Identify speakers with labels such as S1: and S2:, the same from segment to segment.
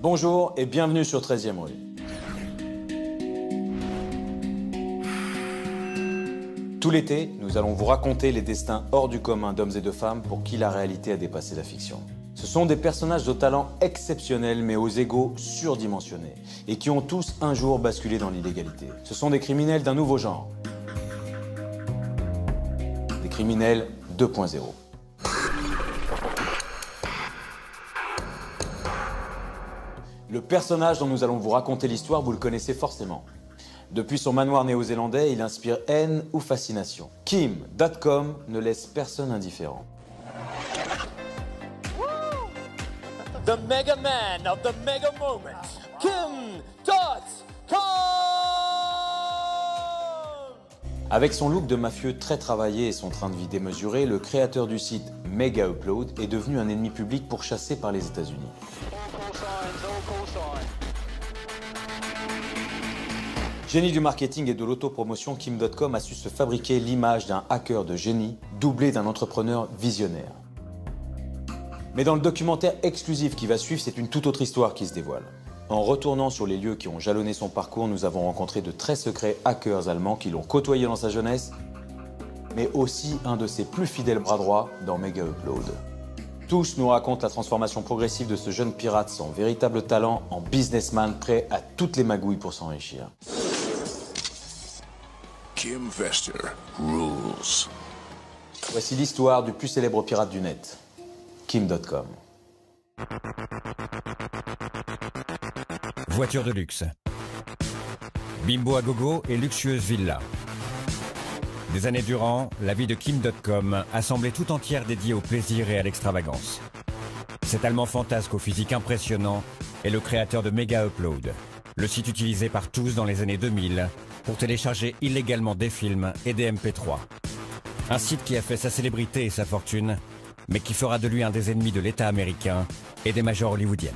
S1: Bonjour et bienvenue sur 13e rue. Tout l'été, nous allons vous raconter les destins hors du commun d'hommes et de femmes pour qui la réalité a dépassé la fiction. Ce sont des personnages au talent exceptionnel mais aux égos surdimensionnés et qui ont tous un jour basculé dans l'illégalité. Ce sont des criminels d'un nouveau genre. Des criminels 2.0. Le personnage dont nous allons vous raconter l'histoire, vous le connaissez forcément. Depuis son manoir néo-zélandais, il inspire haine ou fascination. Kim.com ne laisse personne indifférent.
S2: The Mega Man of the Mega Moment, Kim.com.
S1: Avec son look de mafieux très travaillé et son train de vie démesuré, le créateur du site Mega Upload est devenu un ennemi public pourchassé par les États-Unis. Génie du marketing et de l'autopromotion, Kim.com a su se fabriquer l'image d'un hacker de génie, doublé d'un entrepreneur visionnaire. Mais dans le documentaire exclusif qui va suivre, c'est une toute autre histoire qui se dévoile. En retournant sur les lieux qui ont jalonné son parcours, nous avons rencontré de très secrets hackers allemands qui l'ont côtoyé dans sa jeunesse, mais aussi un de ses plus fidèles bras droits dans Mega Upload. Tous nous racontent la transformation progressive de ce jeune pirate sans véritable talent en businessman prêt à toutes les magouilles pour s'enrichir.
S3: Kim Vester rules.
S1: Voici l'histoire du plus célèbre pirate du net, Kim.com.
S4: Voiture de luxe. Bimbo à gogo et luxueuse villa. Des années durant, la vie de Kim.com a semblé tout entière dédiée au plaisir et à l'extravagance. Cet Allemand fantasque au physique impressionnant est le créateur de Mega Upload, le site utilisé par tous dans les années 2000 pour télécharger illégalement des films et des MP3. Un site qui a fait sa célébrité et sa fortune, mais qui fera de lui un des ennemis de l'État américain et des majors hollywoodiennes.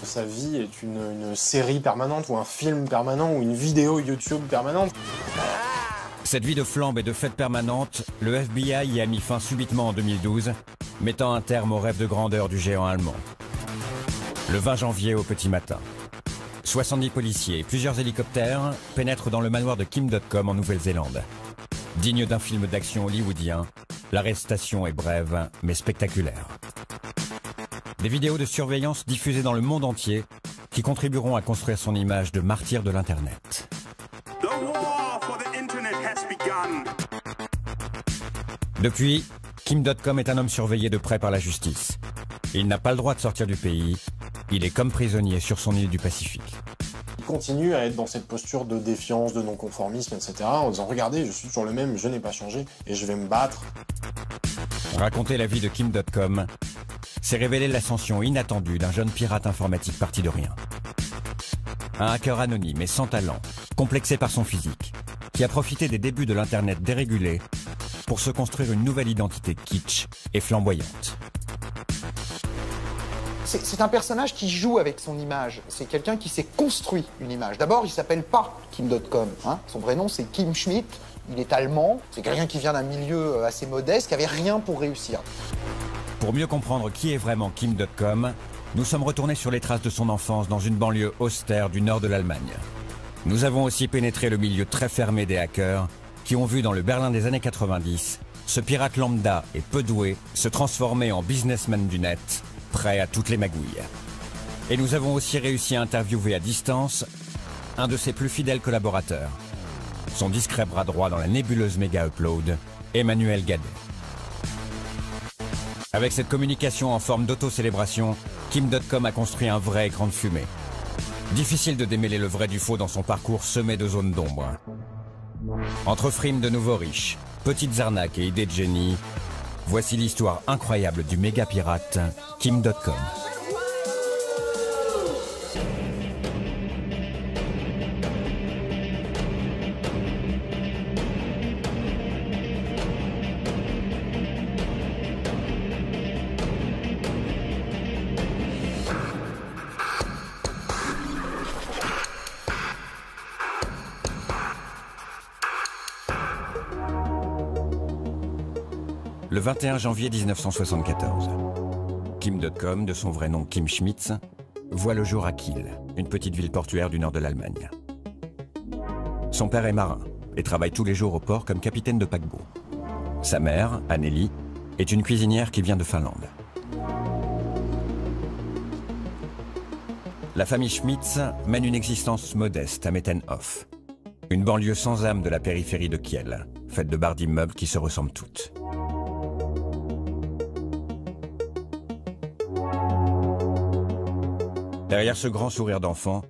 S5: Sa vie est une série permanente ou un film permanent ou une vidéo YouTube permanente.
S4: Cette vie de flambe et de fête permanente, le FBI y a mis fin subitement en 2012, mettant un terme au rêve de grandeur du géant allemand. Le 20 janvier au petit matin, 70 policiers et plusieurs hélicoptères pénètrent dans le manoir de Kim.com en Nouvelle-Zélande. Digne d'un film d'action hollywoodien, l'arrestation est brève mais spectaculaire. Des vidéos de surveillance diffusées dans le monde entier qui contribueront à construire son image de martyr de l'Internet. Depuis, Kim.com est un homme surveillé de près par la justice. Il n'a pas le droit de sortir du pays. Il est comme prisonnier sur son île du Pacifique.
S5: Il continue à être dans cette posture de défiance, de non-conformisme, etc. en disant « Regardez, je suis toujours le même, je n'ai pas changé et je vais me battre ».
S4: Raconter la vie de Kim.com, c'est révéler l'ascension inattendue d'un jeune pirate informatique parti de rien. Un hacker anonyme et sans talent, complexé par son physique, qui a profité des débuts de l'Internet dérégulé pour se construire une nouvelle identité kitsch et flamboyante.
S6: C'est un personnage qui joue avec son image. C'est quelqu'un qui s'est construit une image. D'abord, il s'appelle pas Kim.com. Son vrai nom, c'est Kim Schmidt. Il est allemand. C'est quelqu'un qui vient d'un milieu assez modeste, qui avait rien pour réussir.
S4: Pour mieux comprendre qui est vraiment Kim.com, nous sommes retournés sur les traces de son enfance dans une banlieue austère du nord de l'Allemagne. Nous avons aussi pénétré le milieu très fermé des hackers qui ont vu dans le Berlin des années 90 ce pirate lambda et peu doué se transformer en businessman du net, prêt à toutes les magouilles. Et nous avons aussi réussi à interviewer à distance un de ses plus fidèles collaborateurs, son discret bras droit dans la nébuleuse Mega Upload, Emmanuel Gadet. Avec cette communication en forme d'auto-célébration, Kim.com a construit un vrai écran de fumée. Difficile de démêler le vrai du faux dans son parcours semé de zones d'ombre. Entre frimes de nouveaux riches, petites arnaques et idées de génie, voici l'histoire incroyable du méga pirate Kim.com. Le 21 janvier 1974. Kim.com, de son vrai nom Kim Schmitz, voit le jour à Kiel, une petite ville portuaire du nord de l'Allemagne. Son père est marin et travaille tous les jours au port comme capitaine de paquebot. Sa mère, Anneli, est une cuisinière qui vient de Finlande. La famille Schmitz mène une existence modeste à Mettenhof, une banlieue sans âme de la périphérie de Kiel, faite de barres d'immeubles qui se ressemblent toutes. Derrière ce grand sourire d'enfant,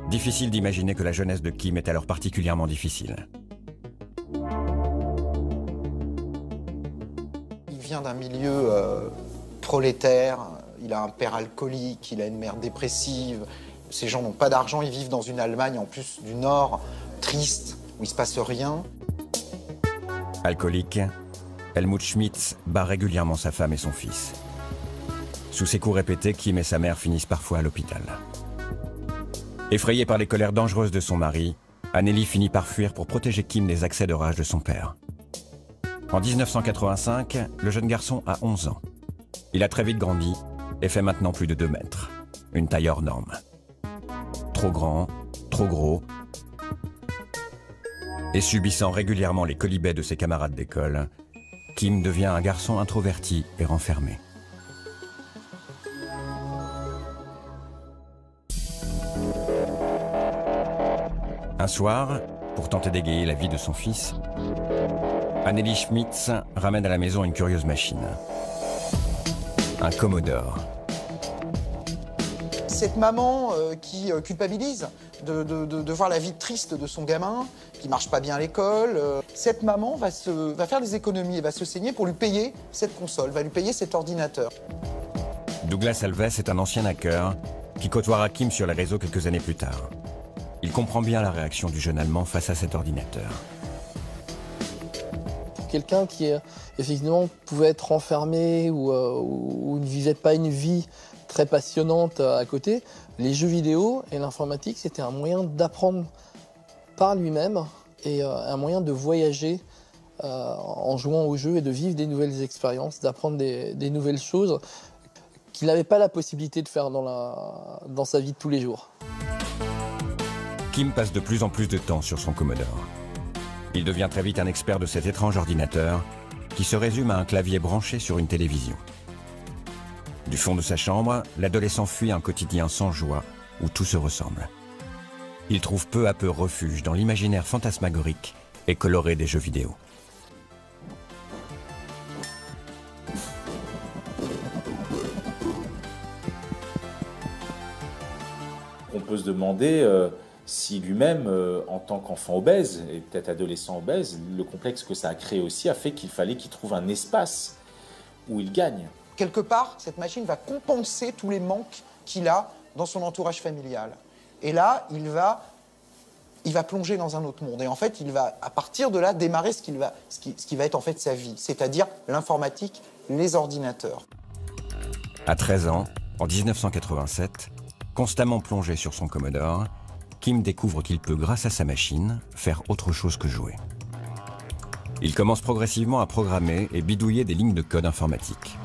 S4: difficile d'imaginer que la jeunesse de Kim est alors particulièrement difficile.
S6: Il vient d'un milieu prolétaire, il a un père alcoolique, il a une mère dépressive. Ces gens n'ont pas d'argent, ils vivent dans une Allemagne en plus du Nord, triste, où il se passe rien.
S4: Alcoolique, Helmut Schmitz bat régulièrement sa femme et son fils. Sous ses coups répétés, Kim et sa mère finissent parfois à l'hôpital. Effrayée par les colères dangereuses de son mari, Anneli finit par fuir pour protéger Kim des accès de rage de son père. En 1985, le jeune garçon a 11 ans. Il a très vite grandi et fait maintenant plus de 2 mètres. Une taille hors norme. Trop grand, trop gros. Et subissant régulièrement les quolibets de ses camarades d'école, Kim devient un garçon introverti et renfermé. Un soir, pour tenter d'égayer la vie de son fils, Anneli Schmitz ramène à la maison une curieuse machine. Un Commodore.
S6: Cette maman qui culpabilise de voir la vie triste de son gamin, qui marche pas bien à l'école, cette maman va faire des économies et va se saigner pour lui payer cette console, va lui payer cet ordinateur.
S4: Douglas Alves est un ancien hacker qui côtoiera Kim sur les réseaux quelques années plus tard. Il comprend bien la réaction du jeune Allemand face à cet ordinateur.
S7: Pour quelqu'un qui, effectivement, pouvait être enfermé ou ne vivait pas une vie très passionnante à côté, les jeux vidéo et l'informatique, c'était un moyen d'apprendre par lui-même et un moyen de voyager en jouant aux jeux et de vivre des nouvelles expériences, d'apprendre des nouvelles choses qu'il n'avait pas la possibilité de faire dans sa vie de tous les jours.
S4: Kim passe de plus en plus de temps sur son Commodore. Il devient très vite un expert de cet étrange ordinateur qui se résume à un clavier branché sur une télévision. Du fond de sa chambre, l'adolescent fuit un quotidien sans joie où tout se ressemble. Il trouve peu à peu refuge dans l'imaginaire fantasmagorique et coloré des jeux vidéo.
S8: On peut se demander si lui-même, en tant qu'enfant obèse, et peut-être adolescent obèse, le complexe que ça a créé aussi a fait qu'il fallait qu'il trouve un espace où il gagne.
S6: Quelque part, cette machine va compenser tous les manques qu'il a dans son entourage familial. Et là, il va plonger dans un autre monde. Et en fait, il va, à partir de là, démarrer ce qui va être en fait sa vie, c'est-à-dire l'informatique, les ordinateurs.
S4: À 13 ans, en 1987, constamment plongé sur son Commodore, Kim découvre qu'il peut, grâce à sa machine, faire autre chose que jouer. Il commence progressivement à programmer et bidouiller des lignes de code informatique.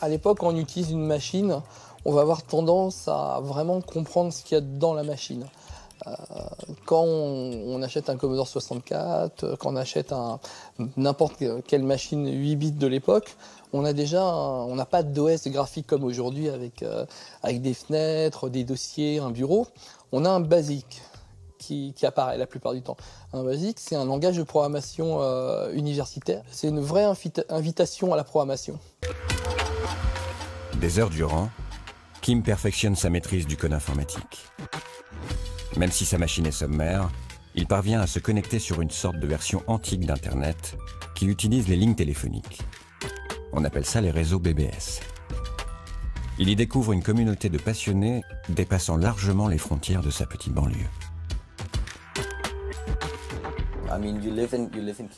S7: À l'époque, quand on utilise une machine, on va avoir tendance à vraiment comprendre ce qu'il y a dans la machine. Quand on achète un Commodore 64, quand on achète n'importe quelle machine 8 bits de l'époque, on n'a pas d'OS graphique comme aujourd'hui avec des fenêtres, des dossiers, un bureau. On a un BASIC qui apparaît la plupart du temps. Un BASIC, c'est un langage de programmation universitaire. C'est une vraie invitation à la programmation.
S4: Des heures durant, Kim perfectionne sa maîtrise du code informatique. Même si sa machine est sommaire, il parvient à se connecter sur une sorte de version antique d'Internet qui utilise les lignes téléphoniques. On appelle ça les réseaux BBS. Il y découvre une communauté de passionnés dépassant largement les frontières de sa petite banlieue.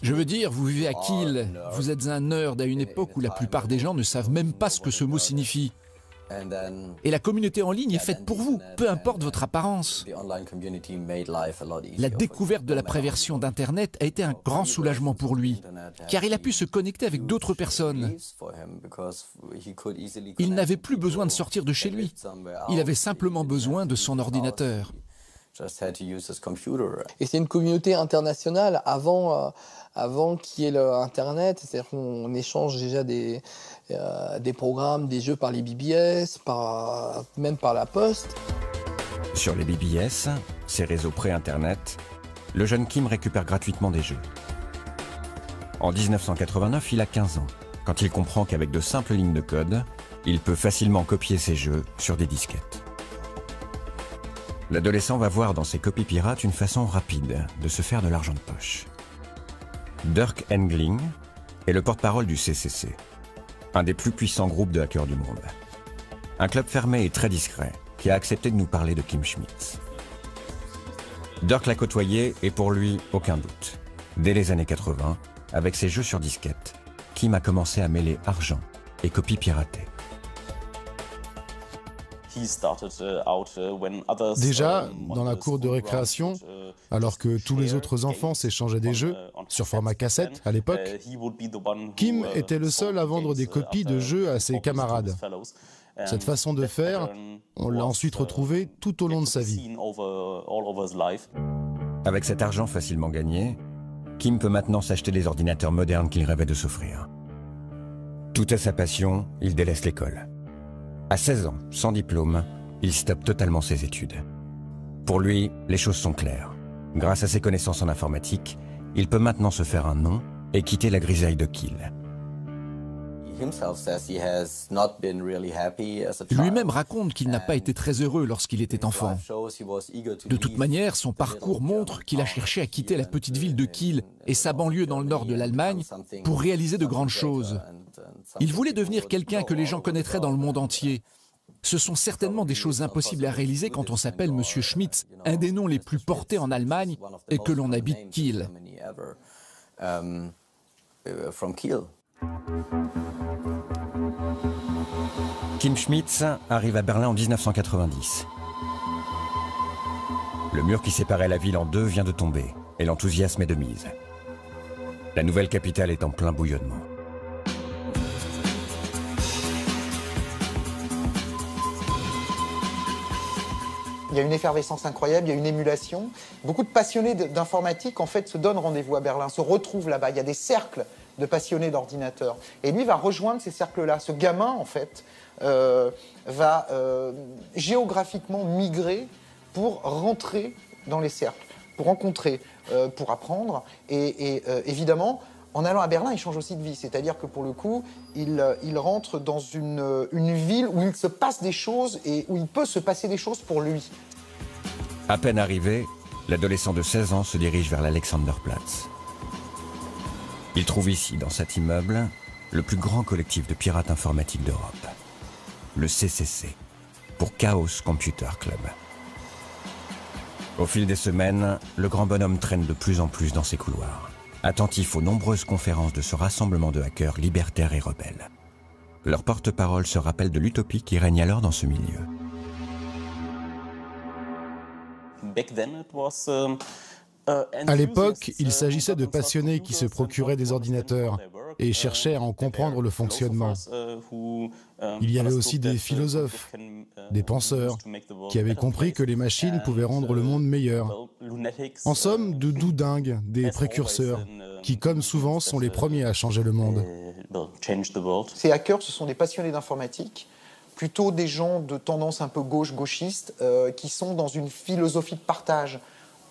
S9: Je veux dire, vous vivez à Kiel, vous êtes un nerd à une époque où la plupart des gens ne savent même pas ce que ce mot signifie. Et la communauté en ligne est faite pour vous, peu importe votre apparence. La découverte de la préversion d'Internet a été un grand soulagement pour lui, car il a pu se connecter avec d'autres personnes. Il n'avait plus besoin de sortir de chez lui. Il avait simplement besoin de son ordinateur.
S7: Et c'est une communauté internationale avant qu'il y ait l'Internet. C'est-à-dire qu'on échange déjà des programmes, des jeux par les BBS, même par la poste.
S4: Sur les BBS, ces réseaux pré-Internet, le jeune Kim récupère gratuitement des jeux. En 1989, il a 15 ans, quand il comprend qu'avec de simples lignes de code, il peut facilement copier ses jeux sur des disquettes. L'adolescent va voir dans ses copies pirates une façon rapide de se faire de l'argent de poche. Dirk Engling est le porte-parole du CCC, un des plus puissants groupes de hackers du monde. Un club fermé et très discret qui a accepté de nous parler de Kim Schmitz. Dirk l'a côtoyé et pour lui, aucun doute. Dès les années 80, avec ses jeux sur disquette, Kim a commencé à mêler argent et copies piratées.
S10: Déjà, dans la cour de récréation, alors que tous les autres enfants s'échangeaient des jeux, sur format cassette à l'époque, Kim était le seul à vendre des copies de jeux à ses camarades. Cette façon de faire, on l'a ensuite retrouvée tout au long de sa vie.
S4: Avec cet argent facilement gagné, Kim peut maintenant s'acheter des ordinateurs modernes qu'il rêvait de s'offrir. Tout à sa passion, il délaisse l'école. À 16 ans, sans diplôme, il stoppe totalement ses études. Pour lui, les choses sont claires. Grâce à ses connaissances en informatique, il peut maintenant se faire un nom et quitter la grisaille de Kiel.
S9: Lui-même raconte qu'il n'a pas été très heureux lorsqu'il était enfant. De toute manière, son parcours montre qu'il a cherché à quitter la petite ville de Kiel et sa banlieue dans le nord de l'Allemagne pour réaliser de grandes choses. Il voulait devenir quelqu'un que les gens connaîtraient dans le monde entier. Ce sont certainement des choses impossibles à réaliser quand on s'appelle Monsieur Schmitz, un des noms les plus portés en Allemagne, et que l'on habite Kiel.
S4: Kim Schmitz arrive à Berlin en 1990. Le mur qui séparait la ville en deux vient de tomber, et l'enthousiasme est de mise. La nouvelle capitale est en plein bouillonnement.
S6: Il y a une effervescence incroyable, il y a une émulation. Beaucoup de passionnés d'informatique, en fait, se donnent rendez-vous à Berlin, se retrouvent là-bas. Il y a des cercles de passionnés d'ordinateurs. Et lui va rejoindre ces cercles-là. Ce gamin, en fait, va géographiquement migrer pour rentrer dans les cercles, pour rencontrer, pour apprendre. Et évidemment, en allant à Berlin, il change aussi de vie. C'est-à-dire que pour le coup, il rentre dans une ville où il se passe des choses et où il peut se passer des choses pour lui.
S4: À peine arrivé, l'adolescent de 16 ans se dirige vers l'Alexanderplatz. Il trouve ici, dans cet immeuble, le plus grand collectif de pirates informatiques d'Europe. Le CCC, pour Chaos Computer Club. Au fil des semaines, le grand bonhomme traîne de plus en plus dans ses couloirs, attentif aux nombreuses conférences de ce rassemblement de hackers libertaires et rebelles. Leur porte-parole se rappelle de l'utopie qui règne alors dans ce milieu.
S10: À l'époque, il s'agissait de passionnés qui se procuraient des ordinateurs et cherchaient à en comprendre le fonctionnement. Il y avait aussi des philosophes, des penseurs, qui avaient compris que les machines pouvaient rendre le monde meilleur. En somme, de doux dingues, des précurseurs, qui, comme souvent, sont les premiers à changer le monde.
S6: Ces hackers, ce sont des passionnés d'informatique, plutôt des gens de tendance un peu gauchiste, qui sont dans une philosophie de partage.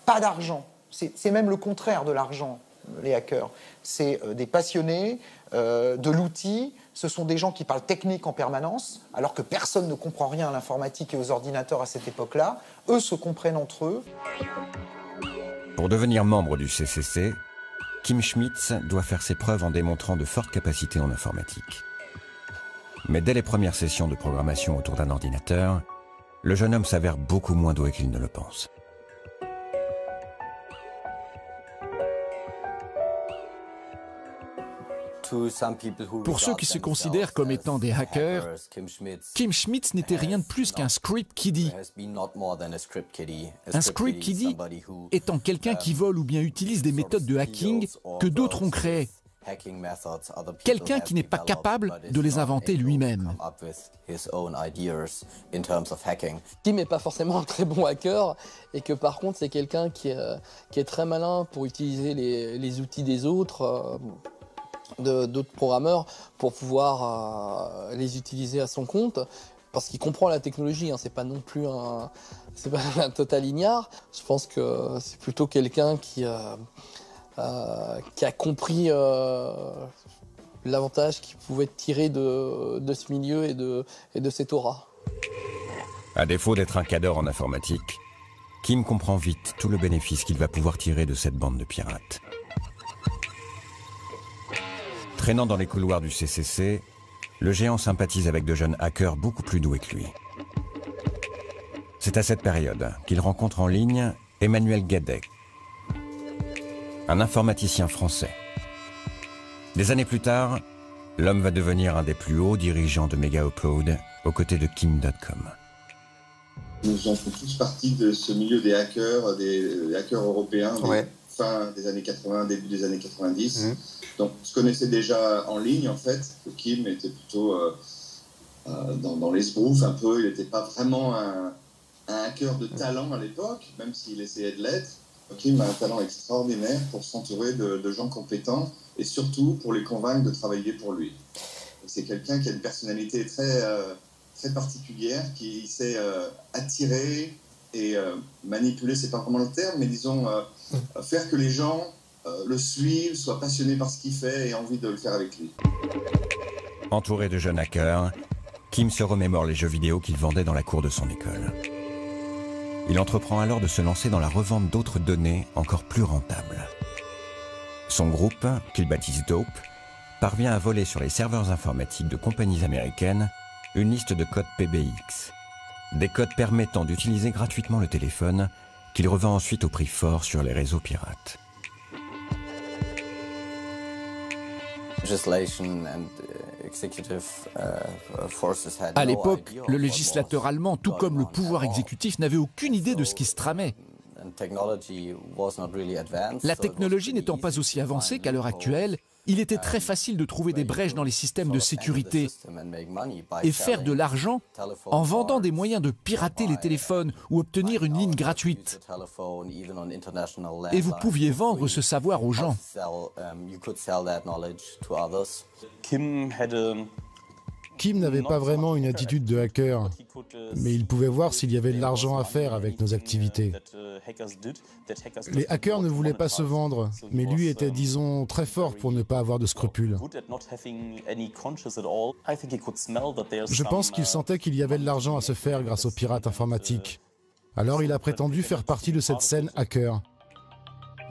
S6: Pas d'argent. C'est même le contraire de l'argent, les hackers. C'est des passionnés de l'outil. Ce sont des gens qui parlent technique en permanence, alors que personne ne comprend rien à l'informatique et aux ordinateurs à cette époque-là. Eux se comprennent entre eux.
S4: Pour devenir membre du CCC, Kim Schmitz doit faire ses preuves en démontrant de fortes capacités en informatique. Mais dès les premières sessions de programmation autour d'un ordinateur, le jeune homme s'avère beaucoup moins doué qu'il ne le pense.
S9: Pour ceux qui se considèrent comme étant des hackers, Kim Schmidt n'était rien de plus qu'un script kiddie. Un script kiddie étant quelqu'un qui vole ou bien utilise des méthodes de hacking que d'autres ont créées. Quelqu'un qui n'est pas capable de les inventer lui-même.
S7: Kim n'est pas forcément un très bon hacker et que par contre c'est quelqu'un qui est très malin pour utiliser les outils des autres, d'autres programmeurs, pour pouvoir les utiliser à son compte. Parce qu'il comprend la technologie, hein, c'est pas non plus un total ignare. Je pense que c'est plutôt quelqu'un qui a compris l'avantage qu'il pouvait tirer de ce milieu et de cette aura.
S4: À défaut d'être un cadre en informatique, Kim comprend vite tout le bénéfice qu'il va pouvoir tirer de cette bande de pirates. Traînant dans les couloirs du CCC, le géant sympathise avec de jeunes hackers beaucoup plus doués que lui. C'est à cette période qu'il rencontre en ligne Emmanuel Gadec, un informaticien français. Des années plus tard, l'homme va devenir un des plus hauts dirigeants de Mega Upload aux côtés de Kim.com.
S11: Nous en faisons tous partie de ce milieu des hackers européens, fin des années 80, début des années 90. Donc, on se connaissait déjà en ligne, en fait. Kim était plutôt dans l'esbrouf un peu. Il n'était pas vraiment un hacker de talent à l'époque, même s'il essayait de l'être. Kim a un talent extraordinaire pour s'entourer de gens compétents et surtout pour les convaincre de travailler pour lui. C'est quelqu'un qui a une personnalité très particulière, qui sait attirer et manipuler, c'est pas vraiment le terme, mais disons faire que les gens le suivent, soient passionnés par ce qu'il fait et aient envie de le faire avec lui.
S4: Entouré de jeunes hackers, Kim se remémore les jeux vidéo qu'il vendait dans la cour de son école. Il entreprend alors de se lancer dans la revente d'autres données encore plus rentables. Son groupe, qu'il baptise Dope, parvient à voler sur les serveurs informatiques de compagnies américaines une liste de codes PBX. Des codes permettant d'utiliser gratuitement le téléphone qu'il revend ensuite au prix fort sur les réseaux pirates.
S9: À l'époque, le législateur allemand, tout comme le pouvoir exécutif, n'avait aucune idée de ce qui se tramait. La technologie n'étant pas aussi avancée qu'à l'heure actuelle, il était très facile de trouver des brèches dans les systèmes de sécurité et faire de l'argent en vendant des moyens de pirater les téléphones ou obtenir une ligne gratuite. Et vous pouviez vendre ce savoir aux gens.
S10: Kim n'avait pas vraiment une attitude de hacker, mais il pouvait voir s'il y avait de l'argent à faire avec nos activités. Les hackers ne voulaient pas se vendre, mais lui était, disons, très fort pour ne pas avoir de scrupules. Je pense qu'il sentait qu'il y avait de l'argent à se faire grâce aux pirates informatiques. Alors il a prétendu faire partie de cette scène hacker.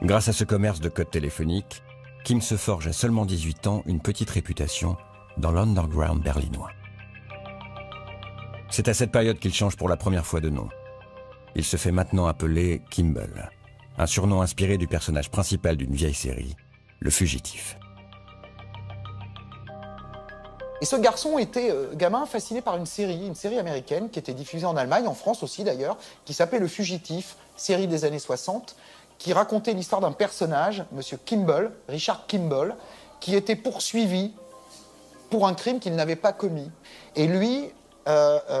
S4: Grâce à ce commerce de codes téléphoniques, Kim se forge à seulement 18 ans une petite réputation dans l'underground berlinois. C'est à cette période qu'il change pour la première fois de nom. Il se fait maintenant appeler Kimble, un surnom inspiré du personnage principal d'une vieille série, Le Fugitif.
S6: Et ce garçon était gamin fasciné par une série américaine qui était diffusée en Allemagne, en France aussi d'ailleurs, qui s'appelait Le Fugitif, série des années 60, qui racontait l'histoire d'un personnage, Monsieur Kimble, Richard Kimble, qui était poursuivi pour un crime qu'il n'avait pas commis. Et lui,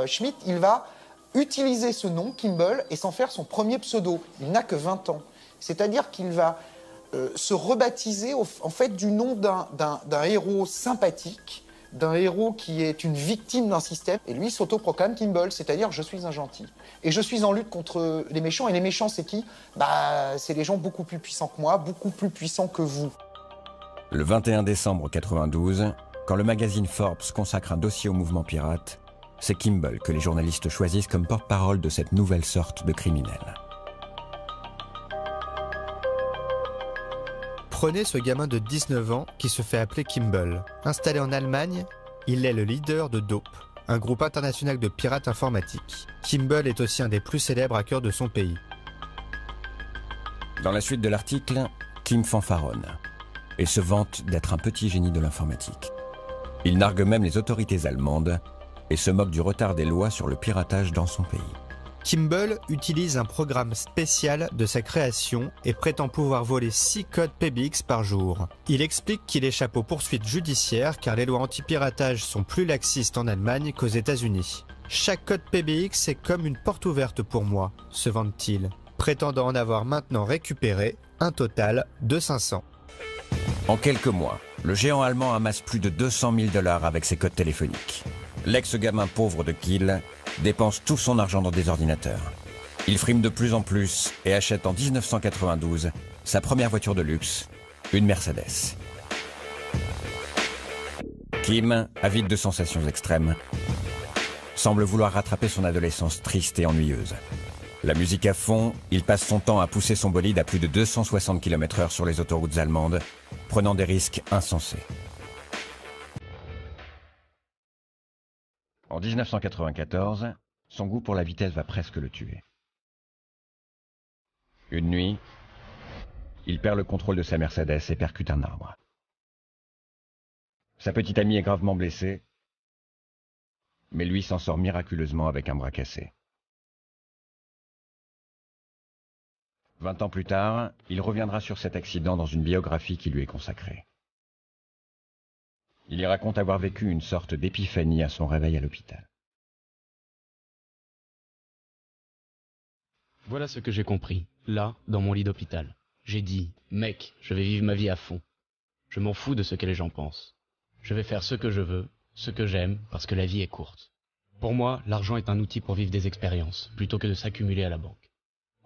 S6: Schmidt, il va utiliser ce nom, Kimble, et s'en faire son premier pseudo. Il n'a que 20 ans. C'est-à-dire qu'il va se rebaptiser en fait du nom d'un héros sympathique, d'un héros qui est une victime d'un système. Et lui s'autoproclame Kimble, c'est-à-dire je suis un gentil. Et je suis en lutte contre les méchants. Et les méchants, c'est qui? C'est les gens beaucoup plus puissants que moi, beaucoup plus puissants que vous.
S4: Le 21 décembre 92, quand le magazine Forbes consacre un dossier au mouvement pirate, c'est Kimble que les journalistes choisissent comme porte-parole de cette nouvelle sorte de criminel.
S12: Prenez ce gamin de 19 ans qui se fait appeler Kimble. Installé en Allemagne, il est le leader de Dope, un groupe international de pirates informatiques. Kimble est aussi un des plus célèbres hackers de son pays.
S4: Dans la suite de l'article, Kim fanfaronne. et se vante d'être un petit génie de l'informatique. Il nargue même les autorités allemandes et se moque du retard des lois sur le piratage dans son pays.
S12: Kimball utilise un programme spécial de sa création et prétend pouvoir voler 6 codes PBX par jour. Il explique qu'il échappe aux poursuites judiciaires car les lois anti-piratage sont plus laxistes en Allemagne qu'aux États-Unis. Chaque code PBX est comme une porte ouverte pour moi, se vante-t-il, prétendant en avoir maintenant récupéré un total de 500.
S4: En quelques mois, le géant allemand amasse plus de 200 000 $ avec ses codes téléphoniques. L'ex-gamin pauvre de Kiel dépense tout son argent dans des ordinateurs. Il frime de plus en plus et achète en 1992 sa première voiture de luxe, une Mercedes. Kim, avide de sensations extrêmes, semble vouloir rattraper son adolescence triste et ennuyeuse. La musique à fond, il passe son temps à pousser son bolide à plus de 260 km/h sur les autoroutes allemandes, prenant des risques insensés. En 1994, son goût pour la vitesse va presque le tuer. Une nuit, il perd le contrôle de sa Mercedes et percute un arbre. Sa petite amie est gravement blessée, mais lui s'en sort miraculeusement avec un bras cassé. 20 ans plus tard, il reviendra sur cet accident dans une biographie qui lui est consacrée. Il y raconte avoir vécu une sorte d'épiphanie à son réveil à l'hôpital.
S13: Voilà ce que j'ai compris, là, dans mon lit d'hôpital. J'ai dit, mec, je vais vivre ma vie à fond. Je m'en fous de ce que les gens pensent. Je vais faire ce que je veux, ce que j'aime, parce que la vie est courte. Pour moi, l'argent est un outil pour vivre des expériences, plutôt que de s'accumuler à la banque.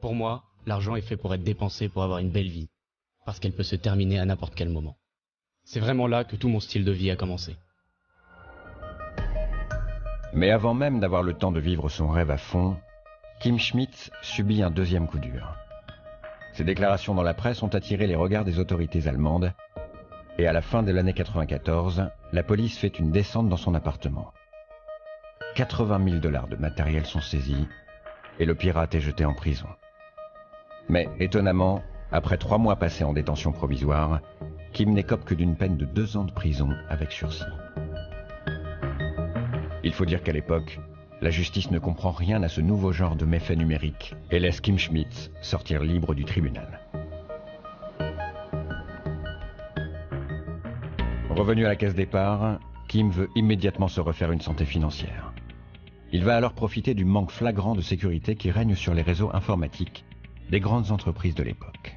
S13: Pour moi, l'argent est fait pour être dépensé pour avoir une belle vie, parce qu'elle peut se terminer à n'importe quel moment. C'est vraiment là que tout mon style de vie a commencé.
S4: Mais avant même d'avoir le temps de vivre son rêve à fond, Kim Schmidt subit un deuxième coup dur. Ses déclarations dans la presse ont attiré les regards des autorités allemandes, et à la fin de l'année 94, la police fait une descente dans son appartement. 80 000 $ de matériel sont saisis, et le pirate est jeté en prison. Mais étonnamment, après 3 mois passés en détention provisoire, Kim n'écope que d'une peine de 2 ans de prison avec sursis. Il faut dire qu'à l'époque, la justice ne comprend rien à ce nouveau genre de méfaits numériques et laisse Kim Schmidt sortir libre du tribunal. Revenu à la case départ, Kim veut immédiatement se refaire une santé financière. Il va alors profiter du manque flagrant de sécurité qui règne sur les réseaux informatiques des grandes entreprises de l'époque.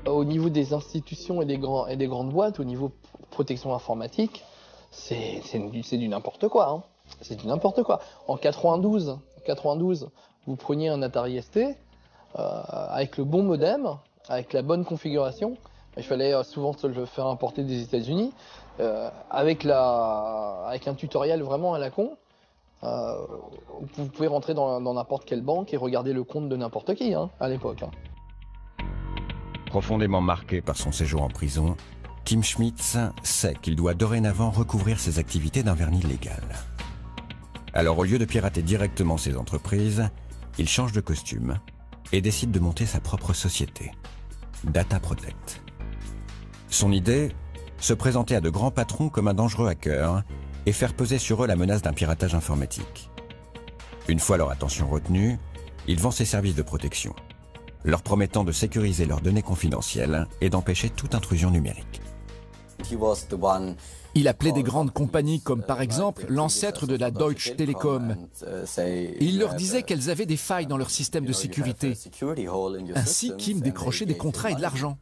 S7: Au niveau des institutions et des grandes boîtes, au niveau protection informatique, c'est du n'importe quoi. Hein. C'est du n'importe quoi. En 92, vous preniez un Atari ST avec le bon modem, avec la bonne configuration. Il fallait souvent se le faire importer des États-Unis, avec un tutoriel vraiment à la con. Vous pouvez rentrer dans n'importe quelle banque et regarder le compte de n'importe qui hein, à l'époque. Hein.
S4: Profondément marqué par son séjour en prison, Kim Schmidt sait qu'il doit dorénavant recouvrir ses activités d'un vernis légal. Alors au lieu de pirater directement ses entreprises, il change de costume et décide de monter sa propre société, Data Protect. Son idée, se présenter à de grands patrons comme un dangereux hacker et faire peser sur eux la menace d'un piratage informatique. Une fois leur attention retenue, il vend ses services de protection, leur promettant de sécuriser leurs données confidentielles et d'empêcher toute intrusion numérique.
S9: Il appelait des grandes compagnies comme par exemple l'ancêtre de la Deutsche Telekom. Et il leur disait qu'elles avaient des failles dans leur système de sécurité. Ainsi, Kim décrochait des contrats et de l'argent.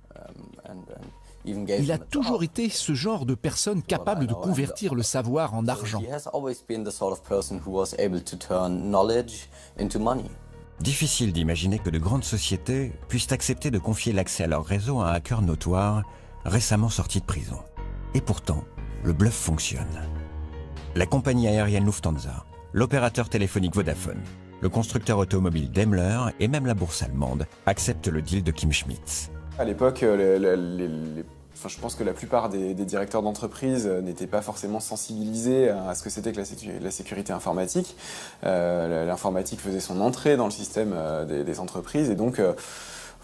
S9: Il a toujours été ce genre de personne capable de convertir le savoir en argent.
S4: Difficile d'imaginer que de grandes sociétés puissent accepter de confier l'accès à leur réseau à un hacker notoire récemment sorti de prison. Et pourtant, le bluff fonctionne. La compagnie aérienne Lufthansa, l'opérateur téléphonique Vodafone, le constructeur automobile Daimler et même la bourse allemande acceptent le deal de Kim Schmidt.
S14: À l'époque, je pense que la plupart des directeurs d'entreprise n'étaient pas forcément sensibilisés à ce que c'était que la sécurité informatique. L'informatique faisait son entrée dans le système des entreprises et donc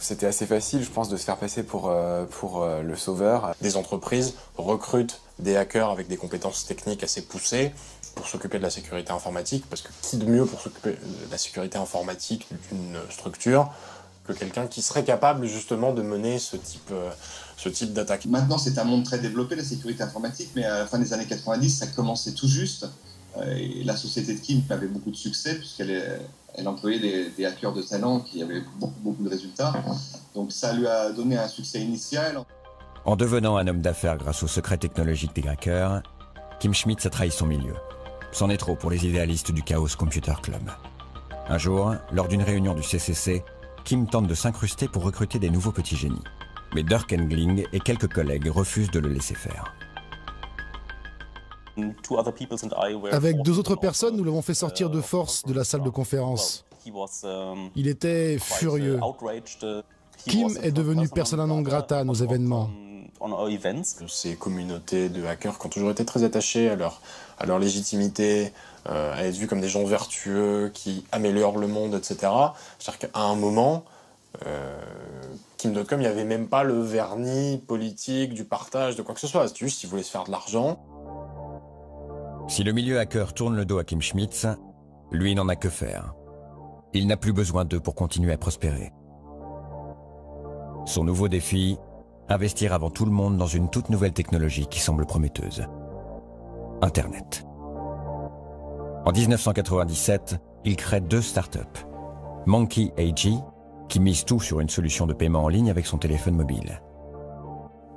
S14: C'était assez facile, je pense, de se faire passer pour le sauveur.
S5: Des entreprises recrutent des hackers avec des compétences techniques assez poussées pour s'occuper de la sécurité informatique, parce que qui de mieux pour s'occuper de la sécurité informatique d'une structure que quelqu'un qui serait capable justement de mener ce type d'attaque.
S11: Maintenant, c'est un monde très développé, la sécurité informatique, mais à la fin des années 90, ça commençait tout juste. Et la société de Kim avait beaucoup de succès, puisqu'elle employait des hackers de talent qui avaient beaucoup de résultats. Donc ça lui a donné un succès initial.
S4: En devenant un homme d'affaires grâce au secret technologique des hackers, Kim Schmitz a trahi son milieu. C'en est trop pour les idéalistes du Chaos Computer Club. Un jour, lors d'une réunion du CCC, Kim tente de s'incruster pour recruter des nouveaux petits génies. Mais Dirk Engling et quelques collègues refusent de le laisser faire.
S10: Avec 2 autres personnes, nous l'avons fait sortir de force de la salle de conférence. Il était furieux. Kim est devenu persona non grata à nos événements.
S5: Ces communautés de hackers qui ont toujours été très attachées à leur légitimité, à être vus comme des gens vertueux qui améliorent le monde, etc. C'est-à-dire qu'à un moment, Kim.com, il n'y avait même pas le vernis politique, du partage, de quoi que ce soit. C'était juste qu'ils voulaient se faire de l'argent.
S4: Si le milieu hacker tourne le dos à Kim Schmitz, lui n'en a que faire. Il n'a plus besoin d'eux pour continuer à prospérer. Son nouveau défi, investir avant tout le monde dans une toute nouvelle technologie qui semble prometteuse. Internet. En 1997, il crée 2 startups. Monkey AG, qui mise tout sur une solution de paiement en ligne avec son téléphone mobile.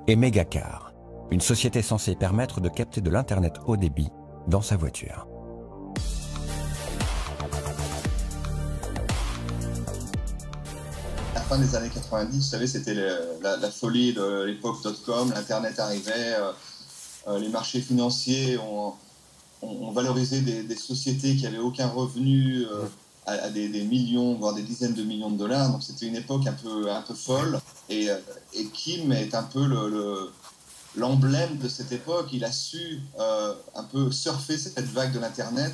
S4: Et Megacar, une société censée permettre de capter de l'Internet haut débit dans sa voiture.
S11: À la fin des années 90, vous savez, c'était la folie de l'époque .com, l'Internet arrivait, les marchés financiers ont valorisé des sociétés qui n'avaient aucun revenu à des millions, voire des dizaines de millions de dollars. Donc c'était une époque un peu folle. Et Kim est un peu l'emblème de cette époque. Il a su un peu surfer cette vague de l'Internet.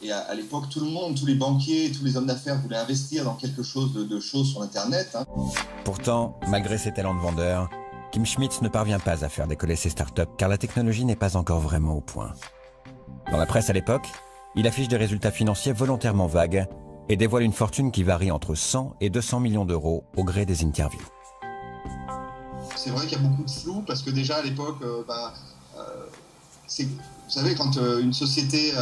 S11: Et à l'époque, tout le monde, tous les banquiers, tous les hommes d'affaires voulaient investir dans quelque chose de choses sur Internet.
S4: Pourtant, malgré ses talents de vendeur, Kim Schmitz ne parvient pas à faire décoller ses startups car la technologie n'est pas encore vraiment au point. Dans la presse à l'époque, il affiche des résultats financiers volontairement vagues et dévoile une fortune qui varie entre 100 et 200 millions d'euros au gré des interviews.
S11: C'est vrai qu'il y a beaucoup de flou parce que déjà à l'époque, vous savez, quand une société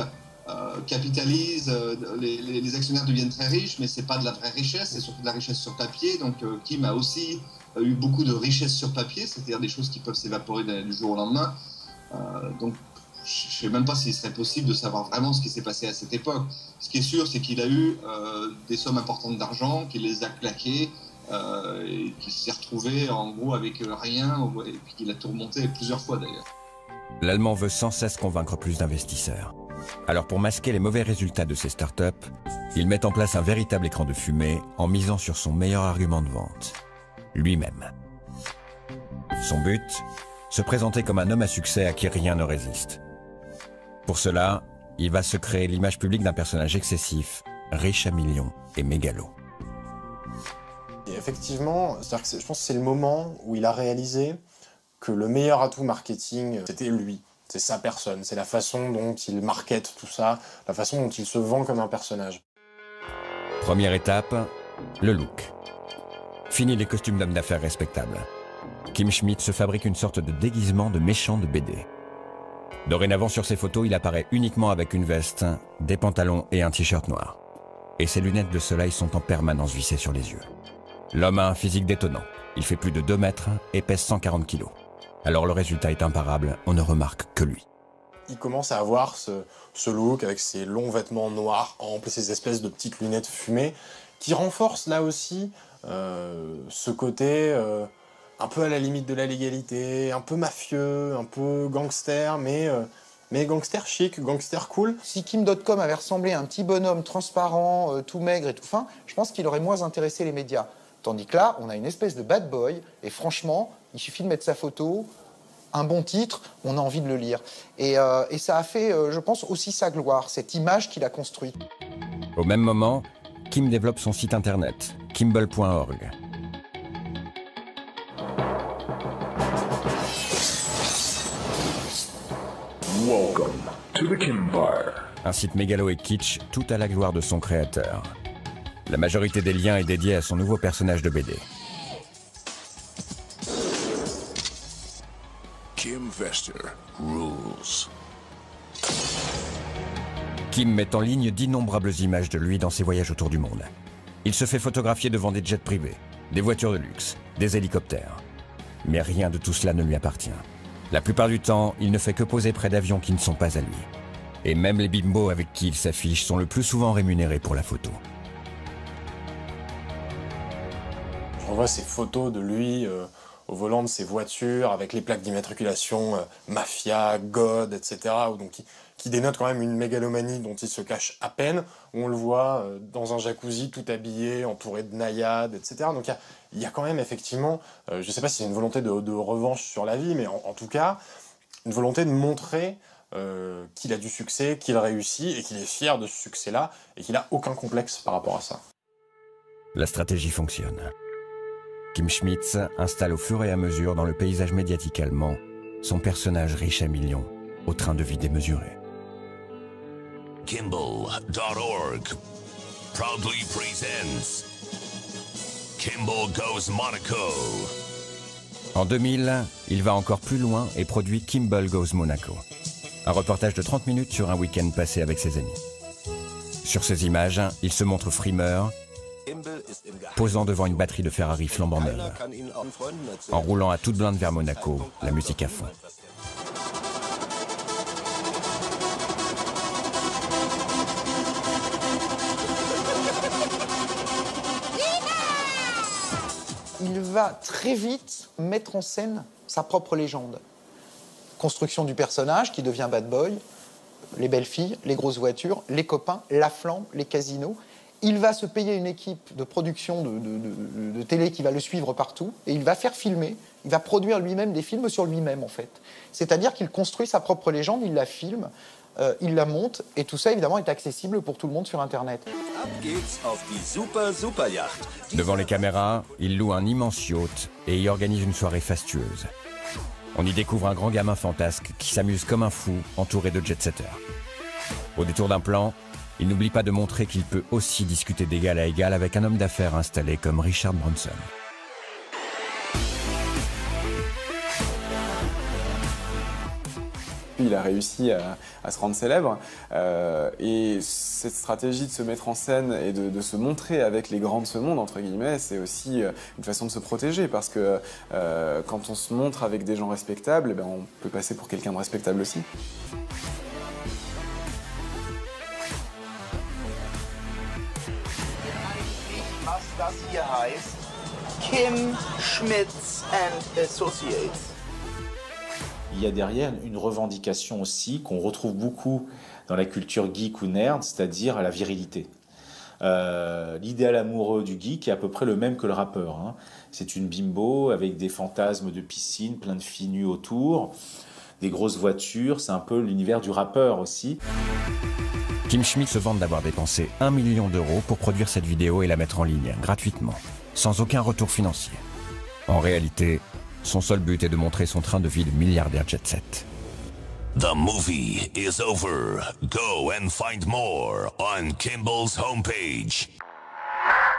S11: capitalise, les actionnaires deviennent très riches, mais c'est pas de la vraie richesse, c'est surtout de la richesse sur papier. Donc Kim a aussi eu beaucoup de richesses sur papier, c'est-à-dire des choses qui peuvent s'évaporer du jour au lendemain. Donc je ne sais même pas s'il serait possible de savoir vraiment ce qui s'est passé à cette époque. Ce qui est sûr, c'est qu'il a eu des sommes importantes d'argent, qu'il les a claquées, et qu'il s'est retrouvé en gros avec rien, et puis qu'il a tout remonté plusieurs fois d'ailleurs.
S4: L'Allemand veut sans cesse convaincre plus d'investisseurs. Alors pour masquer les mauvais résultats de ses startups, il met en place un véritable écran de fumée en misant sur son meilleur argument de vente, lui-même. Son but, se présenter comme un homme à succès à qui rien ne résiste. Pour cela, il va se créer l'image publique d'un personnage excessif, riche à millions et mégalo.
S5: Et effectivement, je pense que c'est le moment où il a réalisé que le meilleur atout marketing, c'était lui. C'est sa personne, c'est la façon dont il markete tout ça, la façon dont il se vend comme un personnage.
S4: Première étape, le look. Fini les costumes d'hommes d'affaires respectables. Kim Schmitz se fabrique une sorte de déguisement de méchant de BD. Dorénavant sur ses photos, il apparaît uniquement avec une veste, des pantalons et un t-shirt noir. Et ses lunettes de soleil sont en permanence vissées sur les yeux. L'homme a un physique détonnant. Il fait plus de 2 mètres et pèse 140 kilos. Alors le résultat est imparable, on ne remarque que lui.
S5: Il commence à avoir ce look avec ses longs vêtements noirs amples, ces espèces de petites lunettes fumées, qui renforcent là aussi ce côté un peu à la limite de la légalité, un peu mafieux, un peu gangster, mais gangster chic, gangster cool.
S6: Si Kim.com avait ressemblé à un petit bonhomme transparent, tout maigre et tout fin, je pense qu'il aurait moins intéressé les médias. Tandis que là, on a une espèce de bad boy, et franchement, il suffit de mettre sa photo, un bon titre, on a envie de le lire. Et ça a fait, je pense, aussi sa gloire, cette image qu'il a construite.
S4: Au même moment, Kim développe son site internet, Kimball.org. Un site mégalo et kitsch, tout à la gloire de son créateur. La majorité des liens est dédiée à son nouveau personnage de BD.
S3: Kim Vester rules.
S4: Kim met en ligne d'innombrables images de lui dans ses voyages autour du monde. Il se fait photographier devant des jets privés, des voitures de luxe, des hélicoptères. Mais rien de tout cela ne lui appartient. La plupart du temps, il ne fait que poser près d'avions qui ne sont pas à lui. Et même les bimbos avec qui il s'affiche sont le plus souvent rémunérés pour la photo.
S5: On voit ces photos de lui au volant de ses voitures avec les plaques d'immatriculation Mafia, God, etc. Donc, qui dénote quand même une mégalomanie dont il se cache à peine. Où on le voit dans un jacuzzi tout habillé, entouré de naïades, etc. Donc il y a quand même effectivement, je ne sais pas si c'est une volonté de revanche sur la vie, mais en tout cas, une volonté de montrer qu'il a du succès, qu'il réussit et qu'il est fier de ce succès-là et qu'il n'a aucun complexe par rapport à ça.
S4: La stratégie fonctionne. Kim Schmitz installe au fur et à mesure dans le paysage médiatique allemand son personnage riche à millions, au train de vie démesuré.
S3: Kimball.org proudly presents Kimball Goes Monaco.
S4: En 2000, il va encore plus loin et produit Kimball Goes Monaco. Un reportage de 30 minutes sur un week-end passé avec ses amis. Sur ces images, il se montre frimeur, posant devant une batterie de Ferrari flambant neuve, en roulant à toute blinde vers Monaco, la musique à fond.
S6: Il va très vite mettre en scène sa propre légende. Construction du personnage qui devient bad boy, les belles filles, les grosses voitures, les copains, la flamme, les casinos. Il va se payer une équipe de production de télé qui va le suivre partout et il va faire filmer, il va produire lui-même des films sur lui-même en fait. C'est-à-dire qu'il construit sa propre légende, il la filme, il la monte et tout ça évidemment est accessible pour tout le monde sur Internet.
S4: Devant les caméras, il loue un immense yacht et y organise une soirée fastueuse. On y découvre un grand gamin fantasque qui s'amuse comme un fou entouré de jet-setters. Au détour d'un plan, il n'oublie pas de montrer qu'il peut aussi discuter d'égal à égal avec un homme d'affaires installé comme Richard Branson.
S14: Il a réussi à se rendre célèbre et cette stratégie de se mettre en scène et de se montrer avec les grands de ce monde, entre guillemets, c'est aussi une façon de se protéger parce que quand on se montre avec des gens respectables, eh ben, on peut passer pour quelqu'un de respectable aussi.
S15: Das hier heißt Kim Schmitz and Associates.
S8: Il y a derrière une revendication aussi qu'on retrouve beaucoup dans la culture geek ou nerd, c'est-à-dire la virilité. L'idéal amoureux du geek est à peu près le même que le rappeur. Hein. C'est une bimbo avec des fantasmes de piscine, plein de filles nues autour, des grosses voitures, c'est un peu l'univers du rappeur aussi.
S4: Kim Schmitz se vante d'avoir dépensé 1 million d'euros pour produire cette vidéo et la mettre en ligne, gratuitement, sans aucun retour financier. En réalité, son seul but est de montrer son train de vie de milliardaire jet-set.
S3: The movie is over. Go and find more on Kimball's homepage.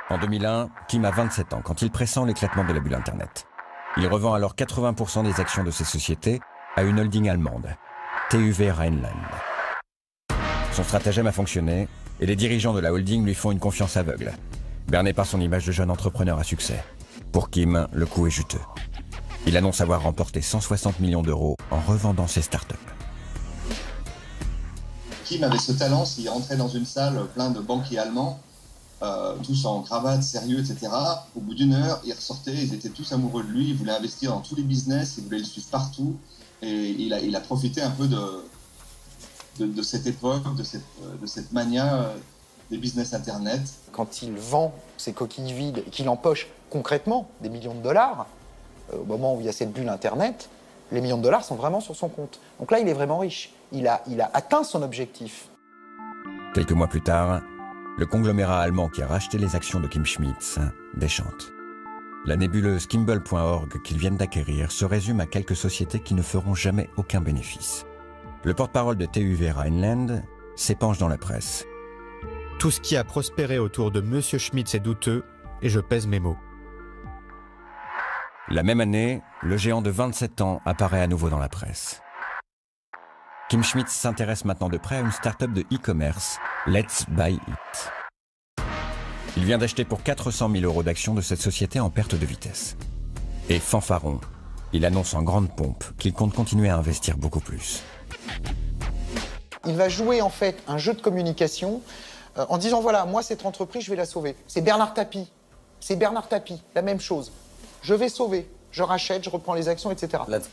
S4: En 2001, Kim a 27 ans quand il pressent l'éclatement de la bulle Internet. Il revend alors 80% des actions de ses sociétés à une holding allemande, TÜV Rheinland. Son stratagème a fonctionné et les dirigeants de la holding lui font une confiance aveugle, berné par son image de jeune entrepreneur à succès. Pour Kim, le coup est juteux. Il annonce avoir remporté 160 millions d'euros en revendant ses startups.
S11: Kim avait ce talent, s'il rentrait dans une salle plein de banquiers allemands, tous en cravate, sérieux, etc. Au bout d'une heure, ils ressortaient, ils étaient tous amoureux de lui, ils voulaient investir dans tous les business, ils voulaient le suivre partout. Et il a profité un peu de cette époque, de cette mania des business Internet.
S6: Quand il vend ses coquilles vides et qu'il empoche concrètement des millions de dollars, au moment où il y a cette bulle Internet, les millions de dollars sont vraiment sur son compte. Donc là, il est vraiment riche. Il a atteint son objectif.
S4: Quelques mois plus tard, le conglomérat allemand qui a racheté les actions de Kim Schmitz déchante. La nébuleuse Kimball.org qu'ils viennent d'acquérir se résume à quelques sociétés qui ne feront jamais aucun bénéfice. Le porte-parole de TÜV Rheinland s'épanche dans la presse.
S12: Tout ce qui a prospéré autour de Monsieur Schmitz est douteux, et je pèse mes mots.
S4: La même année, le géant de 27 ans apparaît à nouveau dans la presse. Kim Schmitz s'intéresse maintenant de près à une start-up de e-commerce, Let's Buy It. Il vient d'acheter pour 400 000 € d'actions de cette société en perte de vitesse. Et fanfaron, il annonce en grande pompe qu'il compte continuer à investir beaucoup plus.
S6: Il va jouer en fait un jeu de communication en disant voilà, moi cette entreprise, je vais la sauver. C'est Bernard Tapie, la même chose. Je vais sauver, je rachète, je reprends les actions, etc.
S9: Let's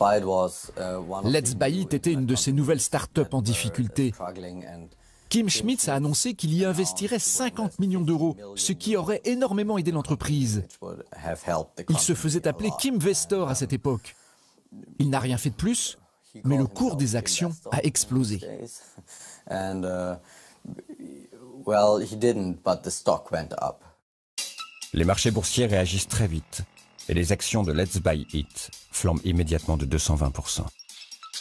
S9: Buy It était une de ces nouvelles start-up en difficulté. Kim Schmitz a annoncé qu'il y investirait 50 millions d'euros, ce qui aurait énormément aidé l'entreprise. Il se faisait appeler Kim Vestor à cette époque. Il n'a rien fait de plus, mais le cours des actions a explosé.
S4: Les marchés boursiers réagissent très vite et les actions de Let's Buy It flambent immédiatement de 220%.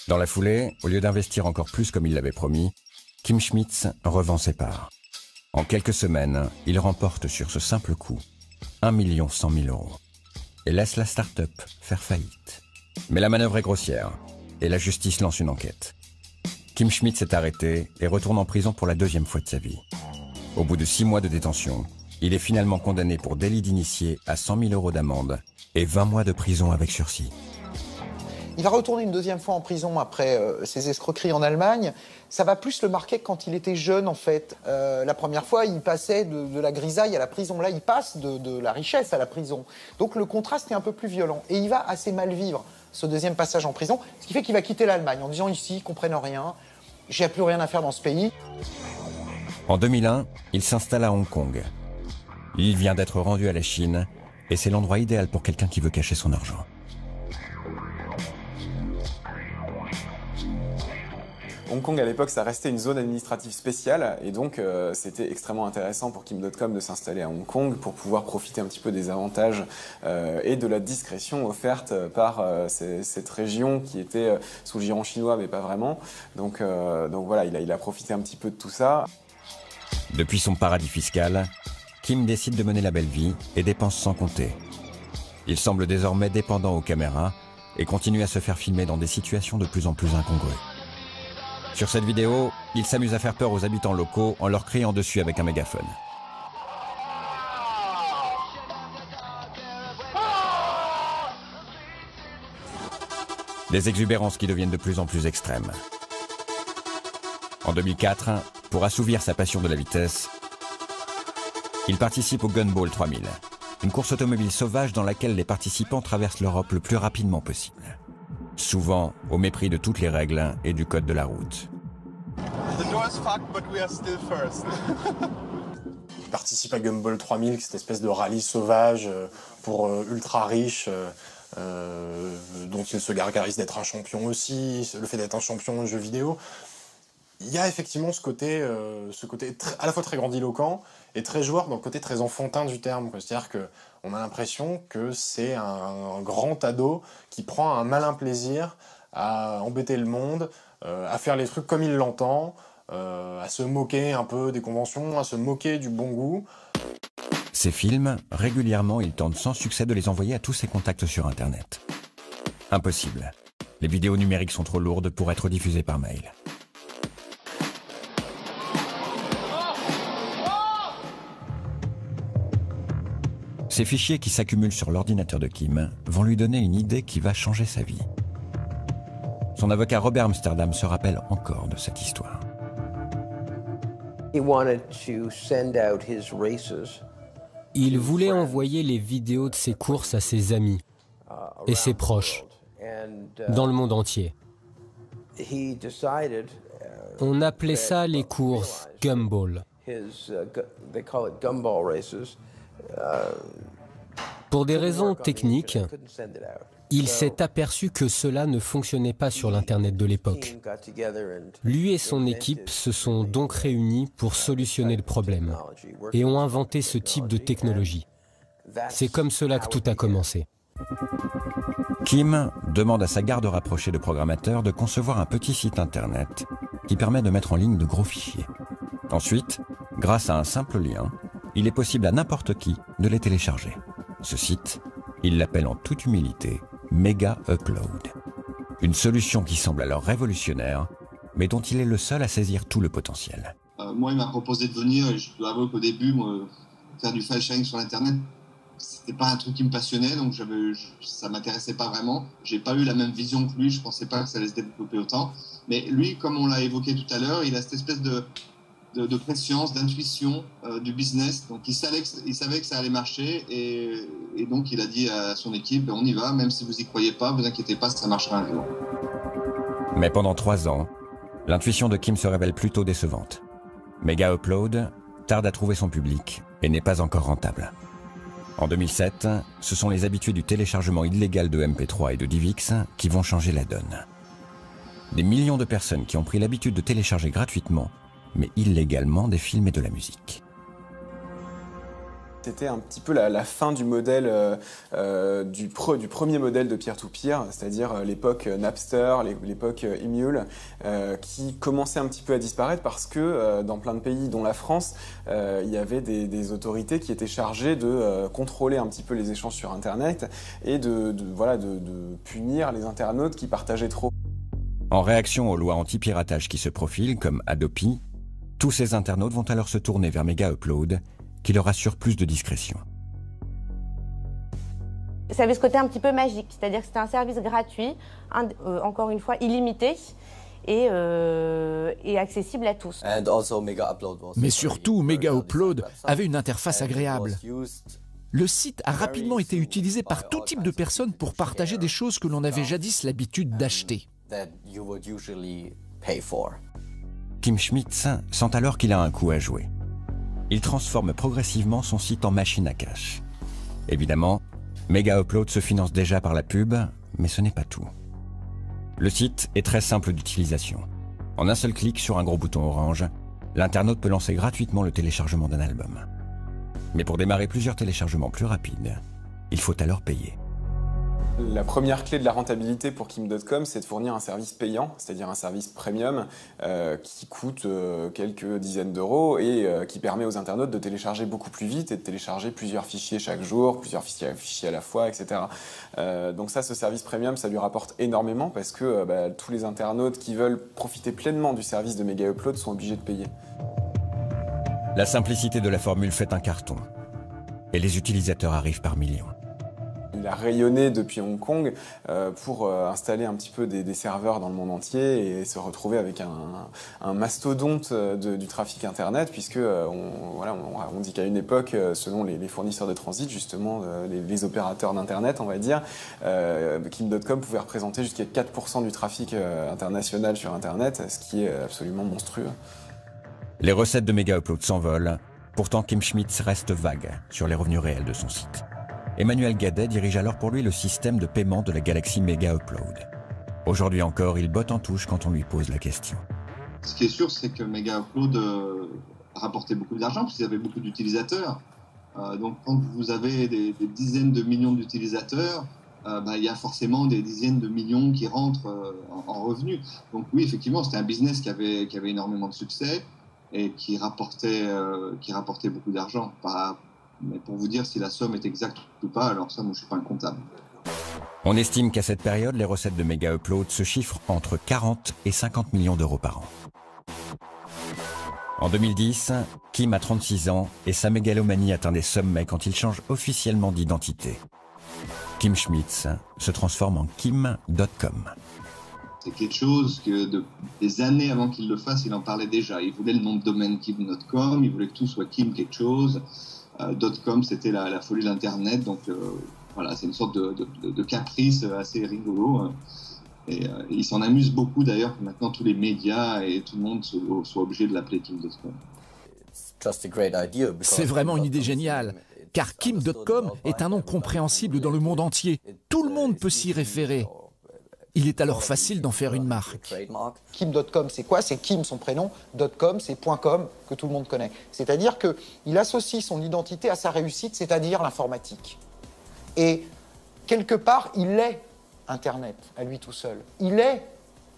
S4: Dans la foulée, au lieu d'investir encore plus comme il l'avait promis, Kim Schmitz revend ses parts. En quelques semaines, il remporte sur ce simple coup 1 100 000 € et laisse la start-up faire faillite. Mais la manœuvre est grossière et la justice lance une enquête. Kim Schmitz est arrêté et retourne en prison pour la deuxième fois de sa vie. Au bout de 6 mois de détention, il est finalement condamné pour délit d'initié à 100 000 € d'amende et 20 mois de prison avec sursis.
S6: Il va retourner une deuxième fois en prison après ses escroqueries en Allemagne. Ça va plus le marquer quand il était jeune, en fait. La première fois, il passait de la grisaille à la prison. Là, il passe de la richesse à la prison. Donc le contraste est un peu plus violent. Et il va assez mal vivre ce deuxième passage en prison, ce qui fait qu'il va quitter l'Allemagne en disant ici, ils comprennent rien, j'ai plus rien à faire dans ce pays.
S4: En 2001, il s'installe à Hong Kong. L'île vient d'être rendue à la Chine et c'est l'endroit idéal pour quelqu'un qui veut cacher son argent.
S14: Hong Kong, à l'époque, ça restait une zone administrative spéciale et donc c'était extrêmement intéressant pour Kim.com de s'installer à Hong Kong pour pouvoir profiter un petit peu des avantages et de la discrétion offerte par cette région qui était sous le giron chinois mais pas vraiment. Donc voilà, il a profité un petit peu de tout ça.
S4: Depuis son paradis fiscal, Kim décide de mener la belle vie et dépense sans compter. Il semble désormais dépendant aux caméras et continue à se faire filmer dans des situations de plus en plus incongrues. Sur cette vidéo, il s'amuse à faire peur aux habitants locaux en leur criant dessus avec un mégaphone. Des exubérances qui deviennent de plus en plus extrêmes. En 2004, pour assouvir sa passion de la vitesse, il participe au Gumball 3000, une course automobile sauvage dans laquelle les participants traversent l'Europe le plus rapidement possible. Souvent au mépris de toutes les règles et du code de la route.
S5: Il participe à Gumball 3000, cette espèce de rallye sauvage pour ultra riches, dont il se gargarise d'être un champion aussi, le fait d'être un champion de jeux vidéo. Il y a effectivement ce côté à la fois très grandiloquent et très joueur dans le côté très enfantin du terme. C'est-à-dire qu'on a l'impression que c'est un grand ado qui prend un malin plaisir à embêter le monde, à faire les trucs comme il l'entend, à se moquer un peu des conventions, à se moquer du bon goût.
S4: Ces films, régulièrement, il tente sans succès de les envoyer à tous ses contacts sur Internet. Impossible. Les vidéos numériques sont trop lourdes pour être diffusées par mail. Ces fichiers qui s'accumulent sur l'ordinateur de Kim vont lui donner une idée qui va changer sa vie. Son avocat Robert Amsterdam se rappelle encore de cette histoire.
S16: Il voulait envoyer les vidéos de ses courses à ses amis et ses proches dans le monde entier. On appelait ça les courses Gumball. Pour des raisons techniques, il s'est aperçu que cela ne fonctionnait pas sur l'Internet de l'époque. Lui et son équipe se sont donc réunis pour solutionner le problème et ont inventé ce type de technologie. C'est comme cela que tout a commencé.
S4: Kim demande à sa garde rapprochée de programmateurs de concevoir un petit site internet qui permet de mettre en ligne de gros fichiers. Ensuite, grâce à un simple lien, il est possible à n'importe qui de les télécharger. Ce site, il l'appelle en toute humilité Mega Upload. Une solution qui semble alors révolutionnaire, mais dont il est le seul à saisir tout le potentiel.
S11: Moi, il m'a proposé de venir, et je dois avouer qu'au début, faire du file sharing sur Internet, c'était pas un truc qui me passionnait, donc ça m'intéressait pas vraiment. J'ai pas eu la même vision que lui, je pensais pas que ça allait se développer autant. Mais lui, comme on l'a évoqué tout à l'heure, il a cette espèce de préscience, d'intuition du business. Donc il savait que ça allait marcher, et donc il a dit à son équipe, on y va, même si vous y croyez pas, vous inquiétez pas, ça marchera un jour.
S4: Mais pendant 3 ans, l'intuition de Kim se révèle plutôt décevante. Mega Upload tarde à trouver son public et n'est pas encore rentable. En 2007, ce sont les habitués du téléchargement illégal de MP3 et de DivX qui vont changer la donne. Des millions de personnes qui ont pris l'habitude de télécharger gratuitement, mais illégalement, des films et de la musique.
S14: C'était un petit peu la fin du modèle, du premier modèle de peer-to-peer, c'est-à-dire l'époque Napster, l'époque Emule, qui commençait un petit peu à disparaître parce que dans plein de pays, dont la France, il y avait des autorités qui étaient chargées de contrôler un petit peu les échanges sur Internet et de punir les internautes qui partageaient trop.
S4: En réaction aux lois anti-piratage qui se profilent, comme Adopi, tous ces internautes vont alors se tourner vers Mega Upload, qui leur assure plus de discrétion.
S17: Ça avait ce côté un petit peu magique, c'est-à-dire que c'était un service gratuit, encore une fois illimité et accessible à tous.
S9: Mais surtout, Mega Upload avait une interface agréable. Le site a rapidement été utilisé par tout type de personnes pour partager des choses que l'on avait jadis l'habitude d'acheter.
S4: Kim Schmitz sent alors qu'il a un coup à jouer. Il transforme progressivement son site en machine à cash. Évidemment, Mega Upload se finance déjà par la pub, mais ce n'est pas tout. Le site est très simple d'utilisation. En un seul clic sur un gros bouton orange, l'internaute peut lancer gratuitement le téléchargement d'un album. Mais pour démarrer plusieurs téléchargements plus rapides, il faut alors payer.
S14: La première clé de la rentabilité pour Kim.com, c'est de fournir un service payant, c'est-à-dire un service premium qui coûte quelques dizaines d'euros et qui permet aux internautes de télécharger beaucoup plus vite et de télécharger plusieurs fichiers chaque jour, plusieurs fichiers à la fois, etc. Donc ça, ce service premium, ça lui rapporte énormément parce que tous les internautes qui veulent profiter pleinement du service de Mega Upload sont obligés de payer.
S4: La simplicité de la formule fait un carton et les utilisateurs arrivent par millions.
S14: Il a rayonné depuis Hong Kong pour installer un petit peu des serveurs dans le monde entier et se retrouver avec un mastodonte du trafic Internet, puisque on dit qu'à une époque, selon les fournisseurs de transit, justement, les opérateurs d'Internet, on va dire, Kim.com pouvait représenter jusqu'à 4% du trafic international sur Internet, ce qui est absolument monstrueux.
S4: Les recettes de Mega Upload s'envolent, pourtant Kim Schmitz reste vague sur les revenus réels de son site. Emmanuel Gadet dirige alors pour lui le système de paiement de la galaxie Mega Upload. Aujourd'hui encore, il botte en touche quand on lui pose la question.
S11: Ce qui est sûr, c'est que Mega Upload rapportait beaucoup d'argent, parce qu'il y avait beaucoup d'utilisateurs. Donc quand vous avez des dizaines de millions d'utilisateurs, il y a forcément des dizaines de millions qui rentrent en revenus. Donc oui, effectivement, c'était un business qui avait énormément de succès et qui rapportait beaucoup d'argent. Mais pour vous dire si la somme est exacte ou pas, alors ça, moi, je ne suis pas un comptable.
S4: On estime qu'à cette période, les recettes de Mega Upload se chiffrent entre 40 et 50 millions d'euros par an. En 2010, Kim a 36 ans et sa mégalomanie atteint des sommets quand il change officiellement d'identité. Kim Schmitz se transforme en Kim.com.
S11: C'est quelque chose que des années avant qu'il le fasse, il en parlait déjà. Il voulait le nom de domaine Kim.com, il voulait que tout soit Kim quelque chose. .com, c'était la folie de l'Internet, donc voilà, c'est une sorte de caprice assez rigolo. Et il s'en amuse beaucoup d'ailleurs que maintenant tous les médias et tout le monde soient obligés de l'appeler Kim.com.
S9: C'est vraiment une idée géniale, car Kim.com est un nom compréhensible dans le monde entier. Tout le monde peut s'y référer. Il est alors facile d'en faire une marque.
S6: Kim.com, c'est quoi? C'est Kim, son prénom. .com, c'est .com, que tout le monde connaît. C'est-à-dire qu'il associe son identité à sa réussite, c'est-à-dire l'informatique. Et quelque part, il est Internet à lui tout seul. Il est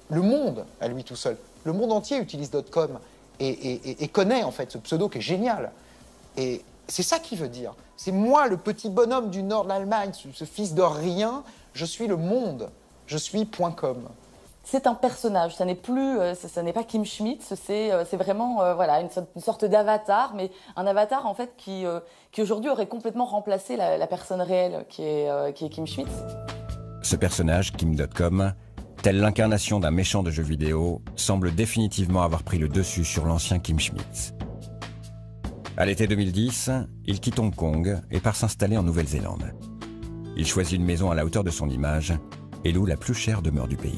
S6: le monde à lui tout seul. Le monde entier utilise .com et connaît en fait ce pseudo qui est génial. Et c'est ça qu'il veut dire. C'est moi, le petit bonhomme du nord de l'Allemagne, ce fils de rien, je suis le monde, je suis .com.
S18: C'est un personnage, ça n'est plus, ça n'est pas Kim Schmidt, c'est vraiment voilà, une sorte d'avatar, mais un avatar en fait qui aujourd'hui aurait complètement remplacé la personne réelle qui est Kim Schmidt.
S4: Ce personnage, Kim.com, tel l'incarnation d'un méchant de jeux vidéo, semble définitivement avoir pris le dessus sur l'ancien Kim Schmidt. À l'été 2010, il quitte Hong Kong et part s'installer en Nouvelle-Zélande. Il choisit une maison à la hauteur de son image et loue la plus chère demeure du pays.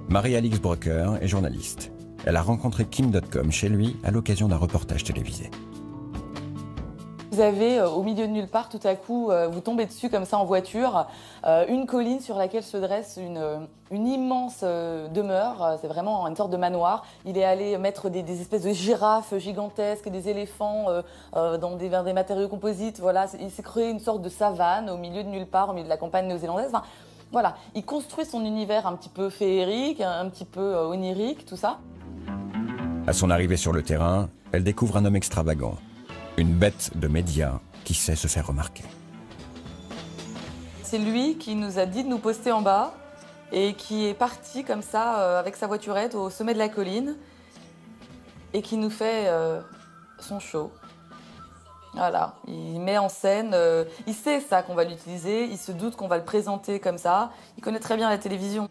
S4: Marie-Alix Brucker est journaliste. Elle a rencontré Kim.com chez lui à l'occasion d'un reportage télévisé.
S18: Vous avez au milieu de nulle part, tout à coup, vous tombez dessus comme ça en voiture, une colline sur laquelle se dresse une immense demeure, c'est vraiment une sorte de manoir. Il est allé mettre des espèces de girafes gigantesques, des éléphants dans des matériaux composites. Voilà, il s'est créé une sorte de savane au milieu de nulle part, au milieu de la campagne néo-zélandaise. Enfin, voilà, il construit son univers un petit peu féerique, un petit peu onirique, tout ça.
S4: À son arrivée sur le terrain, elle découvre un homme extravagant, une bête de médias qui sait se faire remarquer.
S18: C'est lui qui nous a dit de nous poster en bas et qui est parti comme ça avec sa voiturette au sommet de la colline et qui nous fait son show. Voilà, il met en scène, il sait ça qu'on va l'utiliser, il se doute qu'on va le présenter comme ça, il connaît très bien la télévision.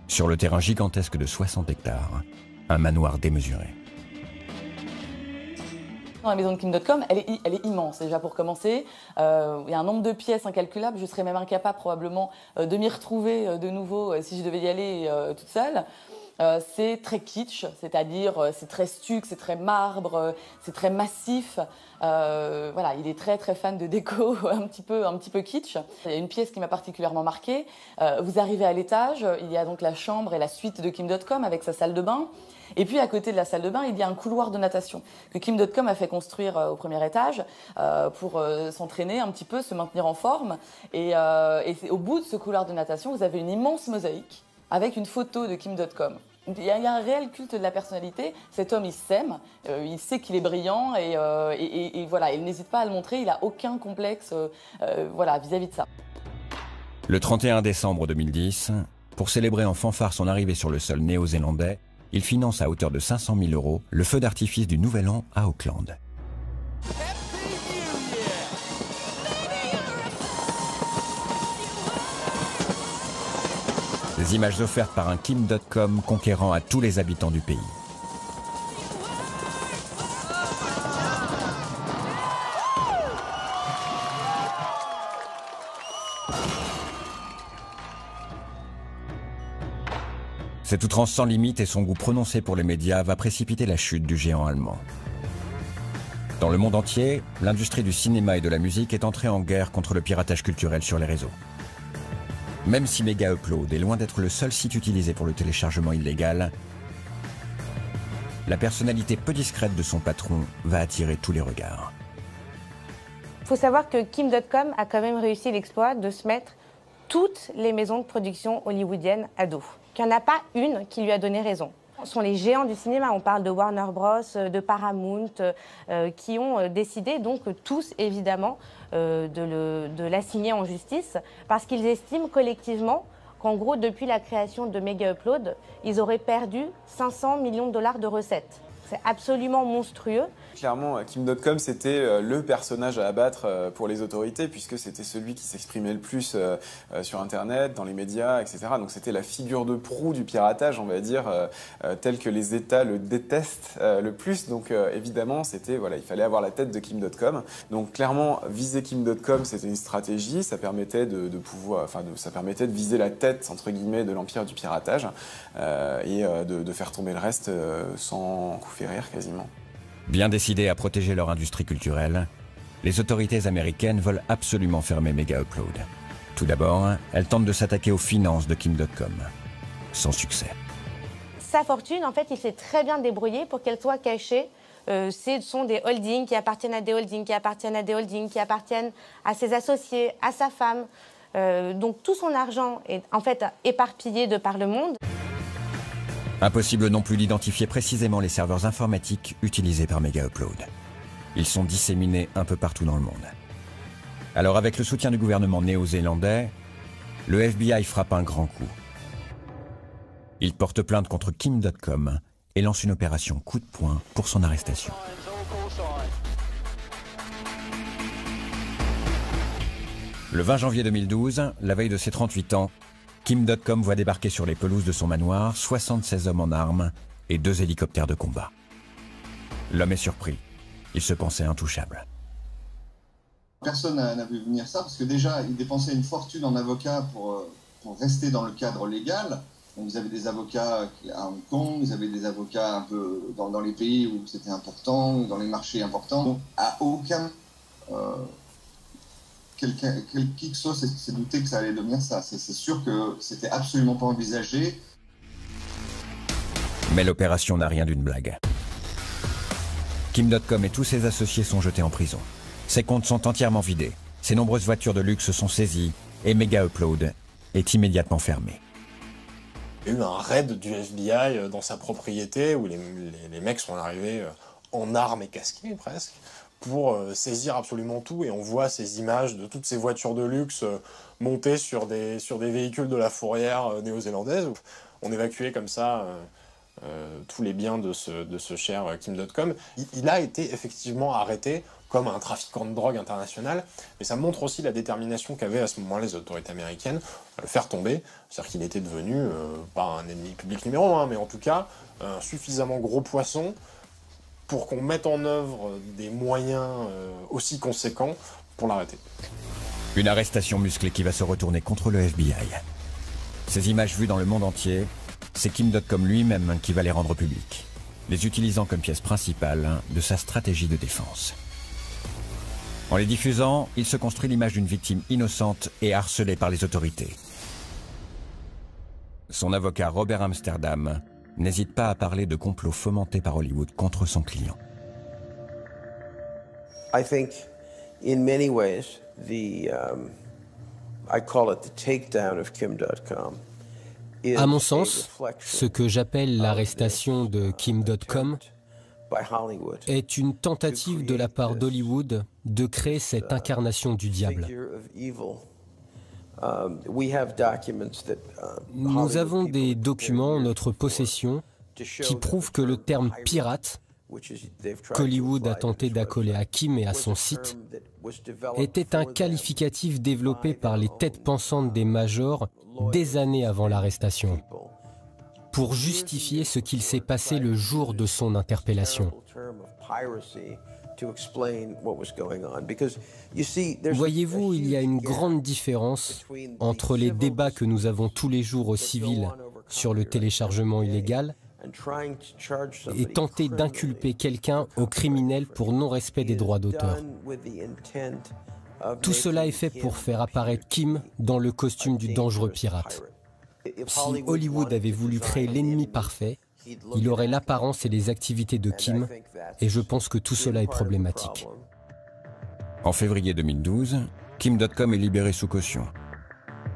S4: Sur le terrain gigantesque de 60 hectares, un manoir démesuré.
S18: La maison de Kim.com, elle est immense déjà pour commencer. Il y a un nombre de pièces incalculable. Je serais même incapable probablement de m'y retrouver de nouveau si je devais y aller toute seule. C'est très kitsch, c'est-à-dire c'est très stuc, c'est très marbre, c'est très massif. Voilà, il est très très fan de déco un petit peu kitsch. Il y a une pièce qui m'a particulièrement marquée. Vous arrivez à l'étage, il y a donc la chambre et la suite de Kim.com avec sa salle de bain. Et puis à côté de la salle de bain, il y a un couloir de natation que Kim.com a fait construire au premier étage pour s'entraîner un petit peu, se maintenir en forme. Et au bout de ce couloir de natation, vous avez une immense mosaïque avec une photo de Kim.com. Il y a un réel culte de la personnalité. Cet homme, il s'aime, il sait qu'il est brillant et voilà, il n'hésite pas à le montrer. Il n'a aucun complexe voilà, vis-à-vis de ça.
S4: Le 31 décembre 2010, pour célébrer en fanfare son arrivée sur le sol néo-zélandais, il finance à hauteur de 500 000 € le feu d'artifice du Nouvel An à Auckland. Des images offertes par un Kim.com conquérant à tous les habitants du pays. Cette outrance sans limite et son goût prononcé pour les médias va précipiter la chute du géant allemand. Dans le monde entier, l'industrie du cinéma et de la musique est entrée en guerre contre le piratage culturel sur les réseaux. Même si Mega Upload est loin d'être le seul site utilisé pour le téléchargement illégal, la personnalité peu discrète de son patron va attirer tous les regards.
S17: Il faut savoir que Kim.com a quand même réussi l'exploit de se mettre toutes les maisons de production hollywoodiennes à dos. Il n'y en a pas une qui lui a donné raison. Ce sont les géants du cinéma, on parle de Warner Bros, de Paramount, qui ont décidé donc tous évidemment de l'assigner en justice parce qu'ils estiment collectivement qu'en gros depuis la création de Mega Upload, ils auraient perdu 500 millions de dollars de recettes. C'est absolument monstrueux.
S14: Clairement, Kim.com, c'était le personnage à abattre pour les autorités, puisque c'était celui qui s'exprimait le plus sur Internet, dans les médias, etc. Donc c'était la figure de proue du piratage, on va dire, tel que les États le détestent le plus. Donc évidemment, voilà, il fallait avoir la tête de Kim.com. Donc clairement, viser Kim.com, c'était une stratégie. Ça permettait ça permettait de viser la tête, entre guillemets, de l'empire du piratage et de faire tomber le reste sans coup férir quasiment.
S4: Bien décidées à protéger leur industrie culturelle, les autorités américaines veulent absolument fermer Mega Upload. Tout d'abord, elles tentent de s'attaquer aux finances de Kim.com. Sans succès.
S17: Sa fortune, en fait, il s'est très bien débrouillé pour qu'elle soit cachée. Ce sont des holdings qui appartiennent à des holdings, qui appartiennent à des holdings, qui appartiennent à ses associés, à sa femme. Donc tout son argent est en fait éparpillé de par le monde.
S4: Impossible non plus d'identifier précisément les serveurs informatiques utilisés par Mega Upload. Ils sont disséminés un peu partout dans le monde. Alors avec le soutien du gouvernement néo-zélandais, le FBI frappe un grand coup. Il porte plainte contre Kim.com et lance une opération coup de poing pour son arrestation. Le 20 janvier 2012, la veille de ses 38 ans, Kim.com voit débarquer sur les pelouses de son manoir 76 hommes en armes et 2 hélicoptères de combat. L'homme est surpris. Il se pensait intouchable.
S11: Personne n'a vu venir ça, parce que déjà, il dépensait une fortune en avocats pour rester dans le cadre légal. Donc, vous avez des avocats à Hong Kong, vous avez des avocats un peu dans les pays où c'était important, dans les marchés importants. Donc, à aucun... qui que soit s'est douté que ça allait devenir ça. C'est sûr que c'était absolument pas envisagé.
S4: Mais l'opération n'a rien d'une blague. Kim.com et tous ses associés sont jetés en prison. Ses comptes sont entièrement vidés. Ses nombreuses voitures de luxe sont saisies et Mega Upload est immédiatement fermé.
S5: Il y a eu un raid du FBI dans sa propriété où les mecs sont arrivés en armes et casqués presque pour saisir absolument tout, et on voit ces images de toutes ces voitures de luxe montées sur des véhicules de la fourrière néo-zélandaise. On évacuait comme ça tous les biens de ce cher Kim.com. Il a été effectivement arrêté comme un trafiquant de drogue international, mais ça montre aussi la détermination qu'avaient à ce moment-là les autorités américaines à le faire tomber. C'est-à-dire qu'il était devenu, pas un ennemi public numéro 1, mais en tout cas un suffisamment gros poisson pour qu'on mette en œuvre des moyens aussi conséquents pour l'arrêter.
S4: Une arrestation musclée qui va se retourner contre le FBI. Ces images vues dans le monde entier, c'est Kim.com lui-même qui va les rendre publiques, les utilisant comme pièce principale de sa stratégie de défense. En les diffusant, il se construit l'image d'une victime innocente et harcelée par les autorités. Son avocat Robert Amsterdam n'hésite pas à parler de complots fomentés par Hollywood contre son client.
S19: I think, in many ways, I call it the takedown of Kim.com.
S16: À mon sens, ce que j'appelle l'arrestation de Kim.com est une tentative de la part d'Hollywood de créer cette incarnation du diable. Nous avons des documents en notre possession qui prouvent que le terme « pirate » qu'Hollywood a tenté d'accoler à Kim et à son site était un qualificatif développé par les têtes pensantes des majors des années avant l'arrestation, pour justifier ce qu'il s'est passé le jour de son interpellation. Voyez-vous, il y a une grande différence entre les débats que nous avons tous les jours aux civils sur le téléchargement illégal et tenter d'inculper quelqu'un au criminel pour non-respect des droits d'auteur. Tout cela est fait pour faire apparaître Kim dans le costume du dangereux pirate. Si Hollywood avait voulu créer l'ennemi parfait, il aurait l'apparence et les activités de Kim, et je pense que tout cela est problématique.
S4: En février 2012, Kim.com est libéré sous caution.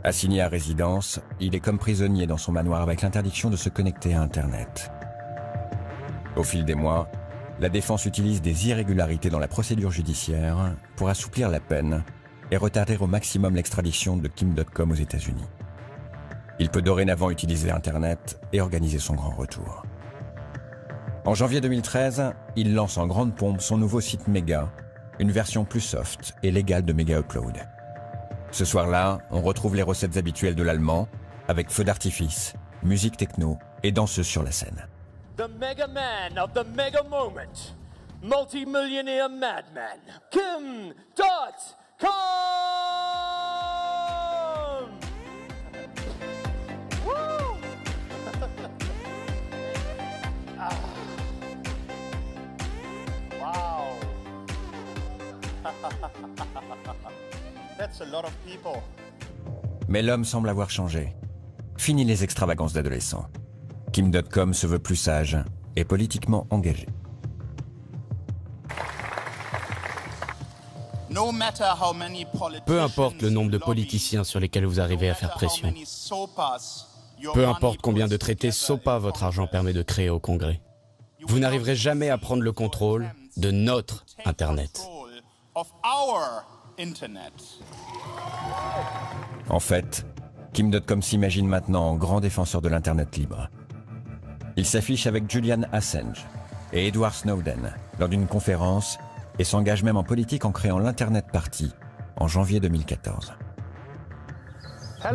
S4: Assigné à résidence, il est comme prisonnier dans son manoir avec l'interdiction de se connecter à Internet. Au fil des mois, la défense utilise des irrégularités dans la procédure judiciaire pour assouplir la peine et retarder au maximum l'extradition de Kim.com aux États-Unis. Il peut dorénavant utiliser Internet et organiser son grand retour. En janvier 2013, il lance en grande pompe son nouveau site Mega, une version plus soft et légale de Mega Upload. Ce soir-là, on retrouve les recettes habituelles de l'allemand, avec feux d'artifice, musique techno et danseuse sur la scène.
S2: The mega man of the mega moment, multi-millionaire madman, Kim.com! Woo! Wow! That's a lot of people.
S4: Mais l'homme semble avoir changé. Fini les extravagances d'adolescents. Kim.com se veut plus sage et politiquement engagé.
S13: Peu importe le nombre de politiciens sur lesquels vous arrivez à faire pression. Peu importe combien de traités SOPA votre argent permet de créer au Congrès. Vous n'arriverez jamais à prendre le contrôle de notre Internet.
S4: En fait, Kim.com s'imagine maintenant en grand défenseur de l'Internet libre. Il s'affiche avec Julian Assange et Edward Snowden lors d'une conférence et s'engage même en politique en créant l'Internet Party en janvier 2014.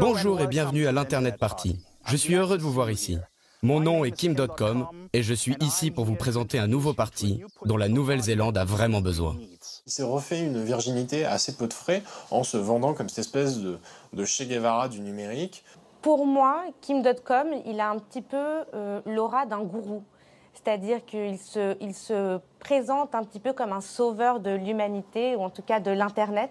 S13: Bonjour et bienvenue à l'Internet Party. Je suis heureux de vous voir ici. Mon nom est Kim.com et je suis ici pour vous présenter un nouveau parti dont la Nouvelle-Zélande a vraiment besoin.
S5: Il s'est refait une virginité à assez peu de frais en se vendant comme cette espèce de Che Guevara du numérique.
S17: Pour moi, Kim.com, il a un petit peu l'aura d'un gourou. C'est-à-dire qu'il se présente un petit peu comme un sauveur de l'humanité, ou en tout cas de l'Internet,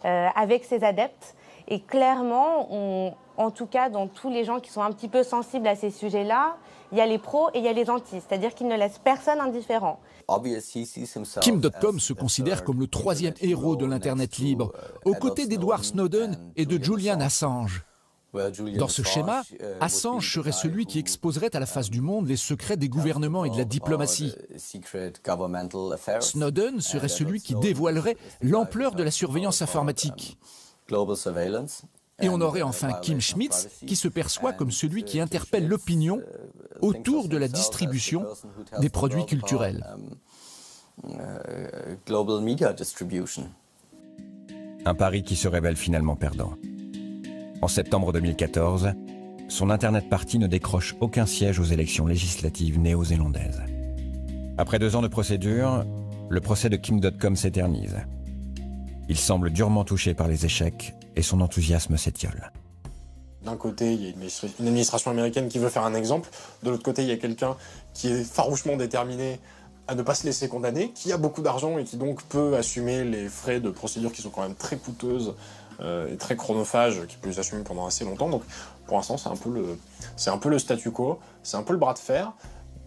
S17: avec ses adeptes. Et clairement, en tout cas, dans tous les gens qui sont un petit peu sensibles à ces sujets-là, il y a les pros et il y a les antis. C'est-à-dire qu'il ne laisse personne indifférent.
S9: Kim.com se considère comme le troisième héros de l'Internet libre, aux côtés d'Edward Snowden et de Julian Assange. Dans ce schéma, Assange serait celui qui exposerait à la face du monde les secrets des gouvernements et de la diplomatie. Snowden serait celui qui dévoilerait l'ampleur de la surveillance informatique. Et on aurait enfin Kim Schmitz qui se perçoit comme celui qui interpelle l'opinion autour de la distribution des produits culturels.
S4: Un pari qui se révèle finalement perdant. En septembre 2014, son Internet Party ne décroche aucun siège aux élections législatives néo-zélandaises. Après 2 ans de procédure, le procès de Kim.com s'éternise. Il semble durement touché par les échecs et son enthousiasme s'étiole.
S5: D'un côté, il y a une administration américaine qui veut faire un exemple. De l'autre côté, il y a quelqu'un qui est farouchement déterminé à ne pas se laisser condamner, qui a beaucoup d'argent et qui donc peut assumer les frais de procédure qui sont quand même très coûteuses et très chronophages, qui peut les assumer pendant assez longtemps. Donc pour l'instant, c'est un peu le statu quo, c'est un peu le bras de fer,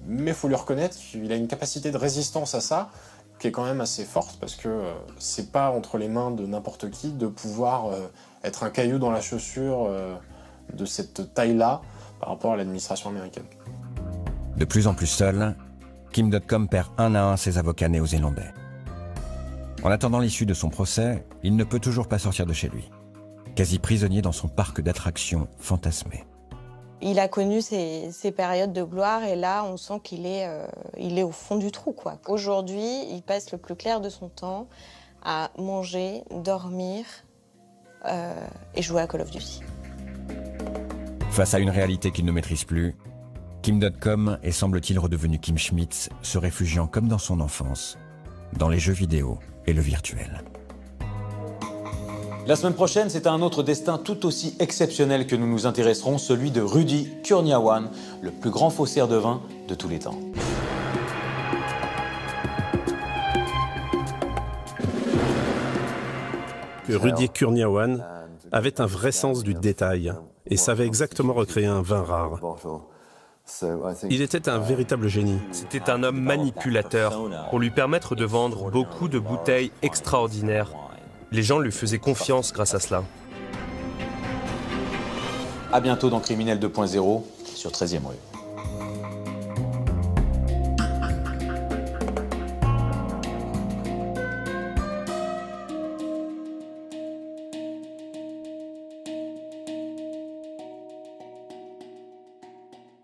S5: mais il faut lui reconnaître qu'il a une capacité de résistance à ça qui est quand même assez forte, parce que c'est pas entre les mains de n'importe qui de pouvoir être un caillou dans la chaussure de cette taille-là par rapport à l'administration américaine.
S4: De plus en plus seul, Kim.com perd 1 à 1 ses avocats néo-zélandais. En attendant l'issue de son procès, il ne peut toujours pas sortir de chez lui, quasi prisonnier dans son parc d'attractions fantasmé.
S20: Il a connu ces périodes de gloire et là, on sent qu'il est au fond du trou, quoi. Aujourd'hui, il passe le plus clair de son temps à manger, dormir et jouer à Call of Duty.
S4: Face à une réalité qu'il ne maîtrise plus, Kim.com est semble-t-il redevenu Kim Schmitz, se réfugiant comme dans son enfance, dans les jeux vidéo et le virtuel.
S1: La semaine prochaine, c'est à un autre destin tout aussi exceptionnel que nous nous intéresserons, celui de Rudy Kurniawan, le plus grand faussaire de vin de tous les temps.
S21: Rudy Kurniawan avait un vrai sens du détail et savait exactement recréer un vin rare. Il était un véritable génie.
S22: C'était un homme manipulateur pour lui permettre de vendre beaucoup de bouteilles extraordinaires. Les gens lui faisaient confiance grâce à cela.
S1: A bientôt dans Criminel 2.0 sur 13e rue.